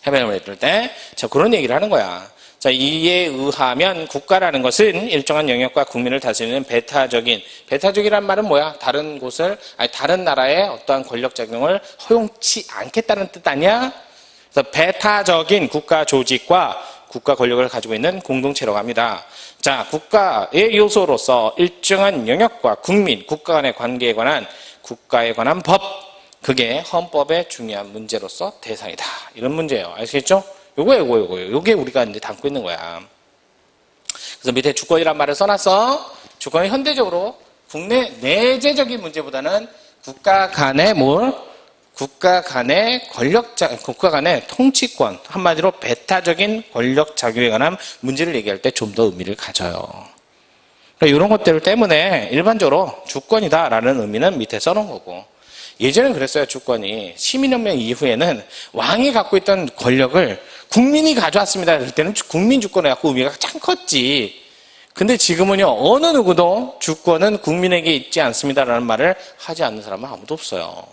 협약을 맺을 때 그런 얘기를 하는 거야. 자, 이에 의하면 국가라는 것은 일정한 영역과 국민을 다스리는 배타적이란 말은 뭐야? 다른 나라의 어떠한 권력작용을 허용치 않겠다는 뜻 아니야? 그래서 배타적인 국가 조직과 국가 권력을 가지고 있는 공동체라고 합니다. 자, 국가의 요소로서 일정한 영역과 국민, 국가 간의 관계에 관한 국가에 관한 법, 그게 헌법의 중요한 문제로서 대상이다. 이런 문제예요. 아시겠죠? 요게 우리가 이제 담고 있는 거야. 그래서 밑에 주권이란 말을 써놨어. 주권은 현대적으로 국내 내재적인 문제보다는 국가 간의 통치권, 한마디로 배타적인 권력 작용에 관한 문제를 얘기할 때 좀 더 의미를 가져요. 그러니까 이런 것들 때문에 일반적으로 주권이다라는 의미는 밑에 써놓은 거고. 예전엔 그랬어요. 주권이 시민혁명 이후에는 왕이 갖고 있던 권력을 국민이 가져왔습니다. 그럴 때는 국민 주권에 갖고 의미가 참 컸지. 근데 지금은요, 어느 누구도 주권은 국민에게 있지 않습니다라는 말을 하지 않는 사람은 아무도 없어요.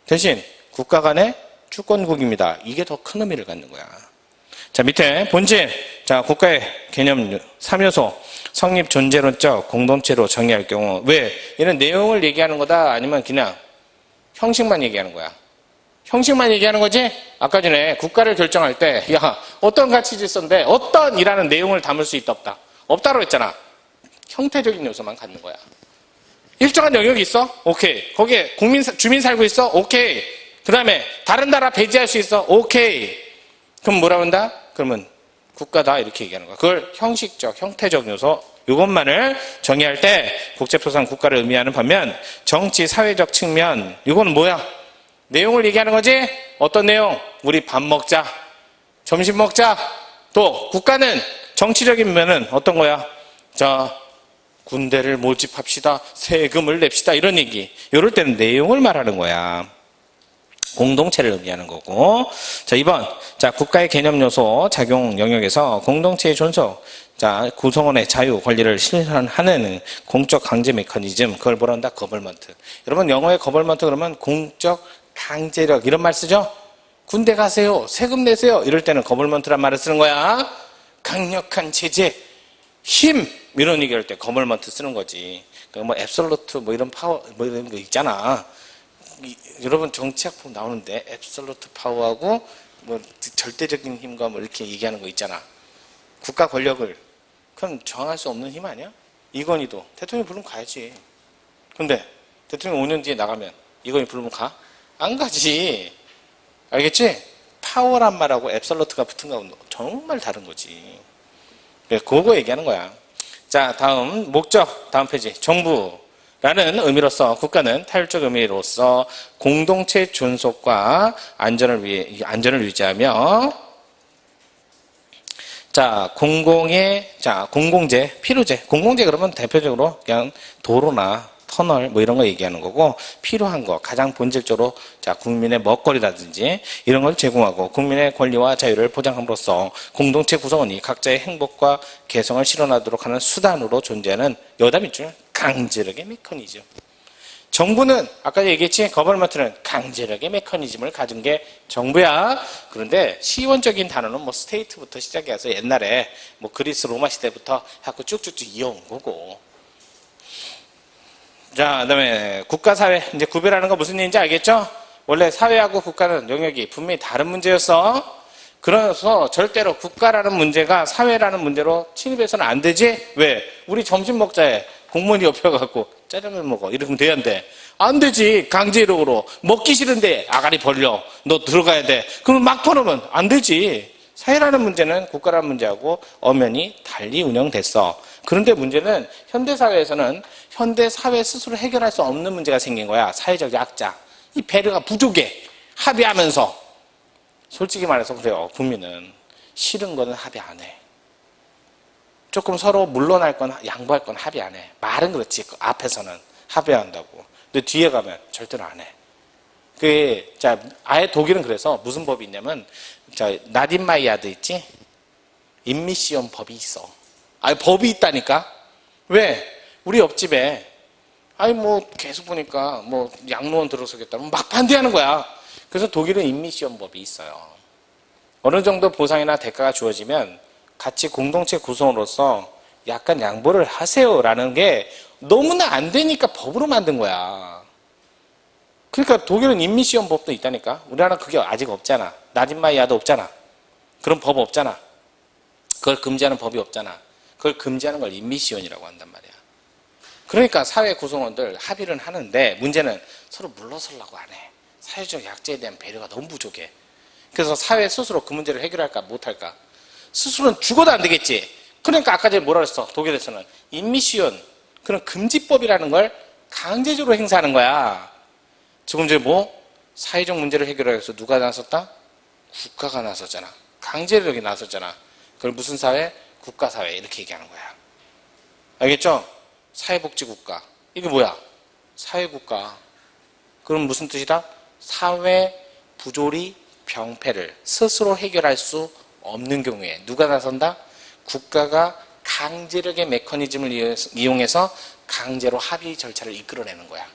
대신 국가 간의 주권국입니다. 이게 더 큰 의미를 갖는 거야. 자, 밑에 본질. 자, 국가의 개념 3요소. 성립 존재론적 공동체로 정의할 경우. 왜? 얘는 내용을 얘기하는 거다? 아니면 그냥 형식만 얘기하는 거야? 형식만 얘기하는 거지? 아까 전에 국가를 결정할 때, 어떤 가치 질서인데, 어떤이라는 내용을 담을 수 있다, 없다? 없다고 했잖아. 형태적인 요소만 갖는 거야. 일정한 영역이 있어? 오케이. 거기에 주민 살고 있어? 오케이. 그 다음에 다른 나라 배제할 수 있어? 오케이. 그럼 뭐라고 한다? 그러면 국가다 이렇게 얘기하는 거야. 그걸 형식적, 형태적 요소 이것만을 정의할 때 국제법상 국가를 의미하는 반면 정치, 사회적 측면 이거는 뭐야? 내용을 얘기하는 거지? 어떤 내용? 우리 밥 먹자. 점심 먹자. 또 국가는 정치적인 면은 어떤 거야? 군대를 모집합시다. 세금을 냅시다. 이런 얘기. 이럴 때는 내용을 말하는 거야. 공동체를 의미하는 거고. 자, 2번. 자, 국가의 개념 요소 작용 영역에서 공동체의 존속. 자, 구성원의 자유, 권리를 실현하는 공적 강제 메커니즘. 그걸 뭐라 한다? 거벌먼트. 여러분, 영어의 거벌먼트 그러면 공적 강제력. 이런 말 쓰죠? 군대 가세요. 세금 내세요. 이럴 때는 거벌먼트란 말을 쓰는 거야. 강력한 제재, 힘. 이런 얘기할 때 거벌먼트 쓰는 거지. 뭐, 앱솔루트, 뭐 이런 파워, 뭐 이런 거 있잖아. 여러분 정치학 보면 나오는데 앱솔루트 파워하고 뭐 절대적인 힘과 뭐 이렇게 얘기하는 거 있잖아. 국가 권력을 그럼 정할 수 없는 힘 아니야? 이건희도 대통령 부르면 가야지. 근데 대통령 5년 뒤에 나가면 이건희 부르면 가? 안 가지. 알겠지? 파워란 말하고 앱솔루트가 붙은 거하고 정말 다른 거지. 그거 얘기하는 거야. 자, 다음 목적, 다음 페이지. 정부라는 의미로서 국가는 타율적 의미로서 공동체 존속과 안전을 유지하며 자, 공공재, 필요재. 공공재 그러면 대표적으로 그냥 도로나 터널 뭐 이런 거 얘기하는 거고, 필요한 거 가장 본질적으로 자, 국민의 먹거리라든지 이런 걸 제공하고 국민의 권리와 자유를 보장함으로써 공동체 구성원이 각자의 행복과 개성을 실현하도록 하는 수단으로 존재하는 여기다 밑줄 강제력의 메커니즘. 정부는 아까 얘기했지, 거버먼트는 강제력의 메커니즘을 가진 게 정부야. 그런데 시원적인 단어는 뭐 스테이트부터 시작해서 옛날에 뭐 그리스 로마 시대부터 하고 쭉쭉쭉 이어온 거고. 자, 그다음에 국가 사회 이제 구별하는 거 무슨 얘기인지 알겠죠? 원래 사회하고 국가는 영역이 분명히 다른 문제였어. 그래서 절대로 국가라는 문제가 사회라는 문제로 침입해서는 안 되지. 왜? 우리 점심 먹자에 공무원이 옆에 가고 짜장면 먹어 이러면 돼야 안 돼? 안 되지. 강제력으로 먹기 싫은데 아가리 벌려 너 들어가야 돼. 그럼 막 퍼놓으면 안 되지. 사회라는 문제는 국가라는 문제하고 엄연히 달리 운영됐어. 그런데 문제는 현대사회에서는 현대사회 스스로 해결할 수 없는 문제가 생긴 거야. 사회적 약자. 이 배려가 부족해. 합의하면서. 솔직히 말해서 그래요. 국민은 싫은 거는 합의 안 해. 조금 서로 물러날 건 양보할 건 합의 안 해. 말은 그렇지. 그 앞에서는 합의한다고. 근데 뒤에 가면 절대로 안 해. 그게 자, 아예 독일은 그래서 무슨 법이 있냐면 자, 나딘마이아드 있지? 임미시온 법이 있어. 아니 법이 있다니까. 왜? 우리 옆집에 아니 뭐 계속 보니까 뭐 양로원 들어서겠다면 막 반대하는 거야. 그래서 독일은 임미시온 법이 있어요. 어느 정도 보상이나 대가가 주어지면 같이 공동체 구성으로서 약간 양보를 하세요라는 게 너무나 안 되니까 법으로 만든 거야. 그러니까 독일은 임미시온 법도 있다니까. 우리나라는 그게 아직 없잖아. 나딘마이아도 없잖아. 그런 법 없잖아. 그걸 금지하는 법이 없잖아. 그걸 금지하는 걸 임미시온이라고 한단 말이야. 그러니까 사회 구성원들 합의를 하는데 문제는 서로 물러서려고 안 해. 사회적 약자에 대한 배려가 너무 부족해. 그래서 사회 스스로 그 문제를 해결할까 못할까? 스스로는 죽어도 안 되겠지. 그러니까 아까 전에 뭐라 그랬어? 독일에서는 임미시온, 그런 금지법이라는 걸 강제적으로 행사하는 거야. 조금 전에 뭐? 사회적 문제를 해결하기 위해서 누가 나섰다? 국가가 나섰잖아. 강제력이 나섰잖아. 그걸 무슨 사회? 국가사회 이렇게 얘기하는 거야. 알겠죠? 사회복지국가. 이게 뭐야? 사회국가. 그럼 무슨 뜻이다? 사회 부조리 병폐를 스스로 해결할 수 없는 경우에 누가 나선다? 국가가 강제력의 메커니즘을 이용해서 강제로 합의 절차를 이끌어내는 거야.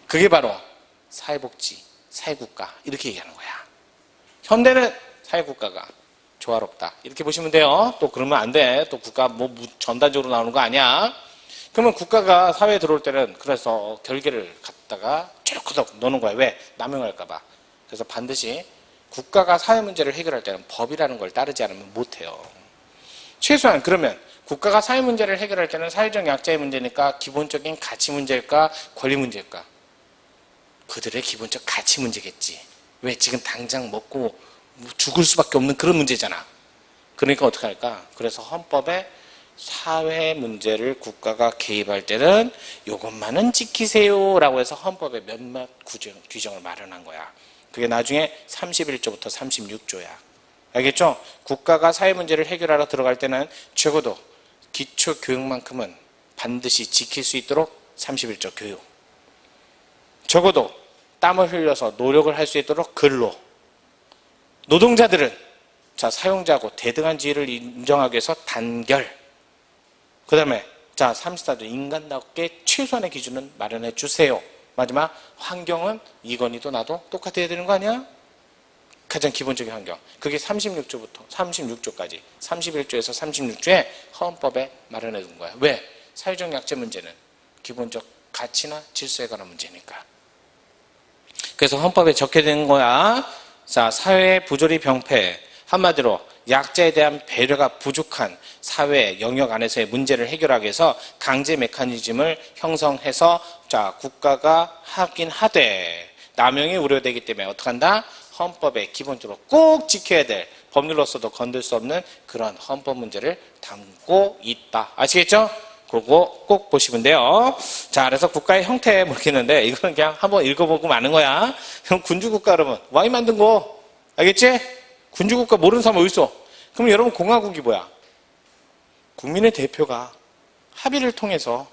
그게 바로 사회복지, 사회국가 이렇게 얘기하는 거야. 현대는 사회국가가 조화롭다 이렇게 보시면 돼요. 또 그러면 안 돼. 또 국가 뭐 전단적으로 나오는 거 아니야. 그러면 국가가 사회에 들어올 때는 그래서 결계를 갖다가 쭉 넣는 거야. 왜? 남용할까 봐. 그래서 반드시 국가가 사회 문제를 해결할 때는 법이라는 걸 따르지 않으면 못해요. 최소한 그러면 국가가 사회 문제를 해결할 때는 사회적 약자의 문제니까 기본적인 가치 문제일까? 권리 문제일까? 그들의 기본적 가치 문제겠지. 왜? 지금 당장 먹고 죽을 수밖에 없는 그런 문제잖아. 그러니까 어떻게 할까? 그래서 헌법에 사회 문제를 국가가 개입할 때는 이것만은 지키세요 라고 해서 헌법에 몇몇 규정을 마련한 거야. 그게 나중에 31조부터 36조야. 알겠죠? 국가가 사회 문제를 해결하러 들어갈 때는 적어도 기초 교육만큼은 반드시 지킬 수 있도록 31조 교육. 적어도 땀을 흘려서 노력을 할 수 있도록 근로. 노동자들은 자, 사용자고 대등한 지위를 인정하기 위해서 단결. 그 다음에 자, 34조 인간답게 최소한의 기준은 마련해 주세요. 마지막 환경은 이건희도 나도 똑같아야 되는 거 아니야? 가장 기본적인 환경. 그게 36조부터 36조까지 31조에서 36조에 헌법에 마련해 둔 거야. 왜? 사회적 약자 문제는 기본적 가치나 질서에 관한 문제니까. 그래서 헌법에 적게 된 거야. 자, 사회 부조리 병폐. 한마디로 약자에 대한 배려가 부족한 사회 영역 안에서의 문제를 해결하기 위해서 강제 메커니즘을 형성해서 자, 국가가 하긴 하되 남용이 우려되기 때문에 어떻게 한다? 헌법에 기본적으로 꼭 지켜야 될 법률로서도 건들 수 없는 그런 헌법 문제를 담고 있다. 아시겠죠? 그거 꼭 보시면 돼요. 자, 그래서 국가의 형태 모르겠는데 이거는 그냥 한번 읽어보고 마는 거야. 형 군주국가 그러면 왕이 만든 거 알겠지? 군주국가 모르는 사람 어디 있어? 그럼 여러분 공화국이 뭐야? 국민의 대표가 합의를 통해서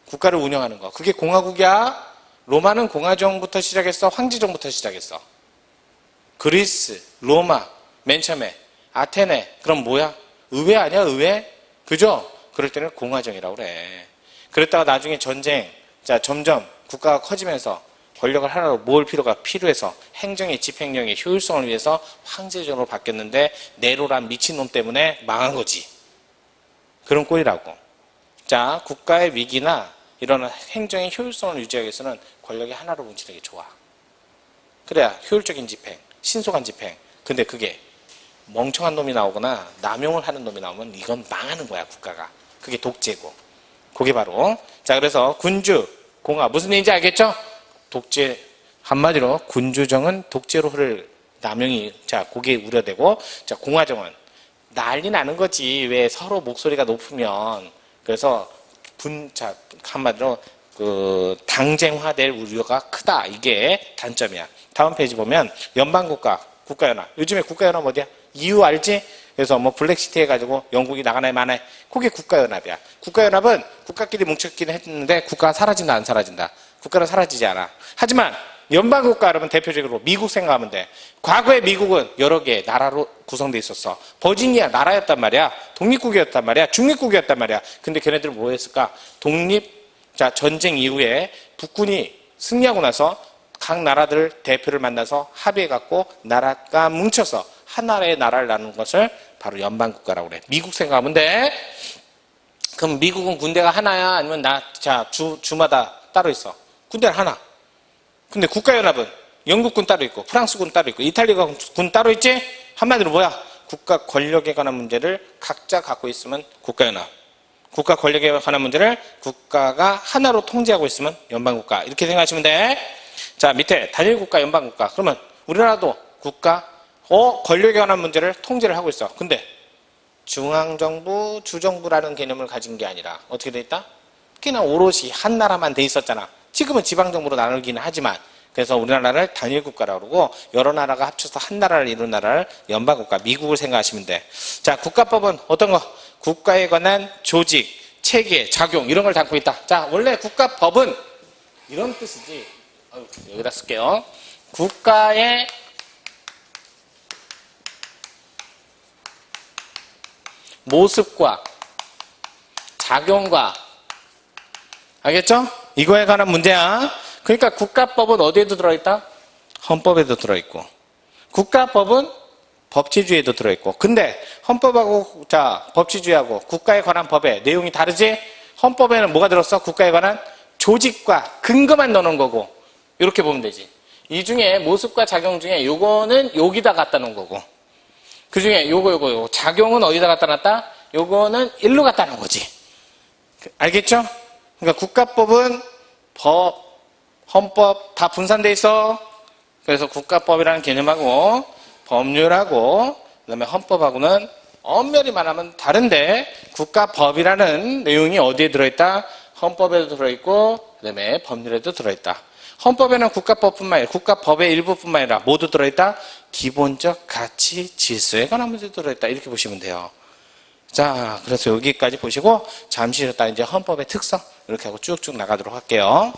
국가를 운영하는 거. 그게 공화국이야. 로마는 공화정부터 시작했어? 황제정부터 시작했어? 그리스, 로마, 맨 처음에 아테네. 그럼 뭐야? 의회 아니야? 의회? 그죠? 그럴 때는 공화정이라고 그래. 그랬다가 나중에 전쟁, 자, 점점 국가가 커지면서 권력을 하나로 모을 필요가 필요해서 행정의 집행력의 효율성을 위해서 황제정으로 바뀌었는데 네로란 미친놈 때문에 망한 거지. 그런 꼴이라고. 자, 국가의 위기나 이런 행정의 효율성을 유지하기 위해서는 권력이 하나로 뭉치는 게 좋아. 그래야 효율적인 집행, 신속한 집행. 근데 그게 멍청한 놈이 나오거나 남용을 하는 놈이 나오면 이건 망하는 거야, 국가가. 그게 독재고. 그게 바로. 자, 그래서 군주, 공화. 무슨 얘기인지 알겠죠? 독재. 한마디로 군주정은 독재로 흐를 남용이, 자, 그게 우려되고, 자, 공화정은 난리 나는 거지. 왜 서로 목소리가 높으면. 그래서 자, 한마디로 당쟁화될 우려가 크다. 이게 단점이야. 다음 페이지 보면 연방국가, 국가연합. 요즘에 국가연합 어디야? EU 알지? 그래서 뭐 블랙시티 해가지고 영국이 나가나요 마나요? 그게 국가연합이야. 국가연합은 국가끼리 뭉쳤기는 했는데 국가가 사라진다 안 사라진다? 국가는 사라지지 않아. 하지만 연방국가 여러분 대표적으로 미국 생각하면 돼. 과거에 미국은 여러 개의 나라로 구성되어 있었어. 버지니아 나라였단 말이야. 독립국이었단 말이야. 중립국이었단 말이야. 근데 걔네들은 뭐 했을까? 자, 전쟁 이후에 북군이 승리하고 나서 각 나라들 대표를 만나서 합의해갖고 나라가 뭉쳐서 하나의 나라를 나누는 것을 바로 연방국가라고 그래. 미국 생각하면 돼. 그럼 미국은 군대가 하나야? 아니면 주마다 따로 있어? 군대는 하나. 근데 국가연합은 영국군 따로 있고 프랑스군 따로 있고 이탈리아 군 따로 있지? 한마디로 뭐야? 국가 권력에 관한 문제를 각자 갖고 있으면 국가연합. 국가 권력에 관한 문제를 국가가 하나로 통제하고 있으면 연방국가. 이렇게 생각하시면 돼. 자, 밑에 단일국가, 연방국가. 그러면 우리나라도 국가, 권력에 관한 문제를 통제를 하고 있어. 근데 중앙정부, 주정부라는 개념을 가진 게 아니라 어떻게 돼 있다? 그냥 오롯이 한 나라만 돼 있었잖아. 지금은 지방정부로 나누기는 하지만 그래서 우리나라를 단일국가라고 그러고 여러 나라가 합쳐서 한 나라를 이룬 나라를 연방국가, 미국을 생각하시면 돼. 자, 국가법은 어떤 거? 국가에 관한 조직, 체계, 작용 이런 걸 담고 있다. 자, 원래 국가법은 이런 뜻이지. 여기다 쓸게요. 국가의 모습과 작용과 알겠죠? 이거에 관한 문제야. 그러니까 국가법은 어디에도 들어있다? 헌법에도 들어있고 국가법은 법치주의에도 들어있고 근데 헌법하고 법치주의하고 국가에 관한 법의 내용이 다르지? 헌법에는 뭐가 들었어? 국가에 관한 조직과 근거만 넣는 거고 이렇게 보면 되지. 이 중에 모습과 작용 중에 요거는 여기다 갖다 놓은 거고 그 중에 요거 작용은 어디다 갖다 놨다? 요거는 일로 갖다 놓은 거지. 알겠죠? 그러니까 국가법은 법, 헌법 다 분산돼 있어. 그래서 국가법이라는 개념하고 법률하고 그다음에 헌법하고는 엄밀히 말하면 다른데 국가법이라는 내용이 어디에 들어있다? 헌법에도 들어있고 그다음에 법률에도 들어있다. 헌법에는 국가법뿐만 아니라 국가법의 일부뿐만 아니라 모두 들어있다. 기본적 가치 질서에 관한 문제도 들어있다. 이렇게 보시면 돼요. 자, 그래서 여기까지 보시고 잠시 쉬었다 이제 헌법의 특성 이렇게 하고 쭉쭉 나가도록 할게요.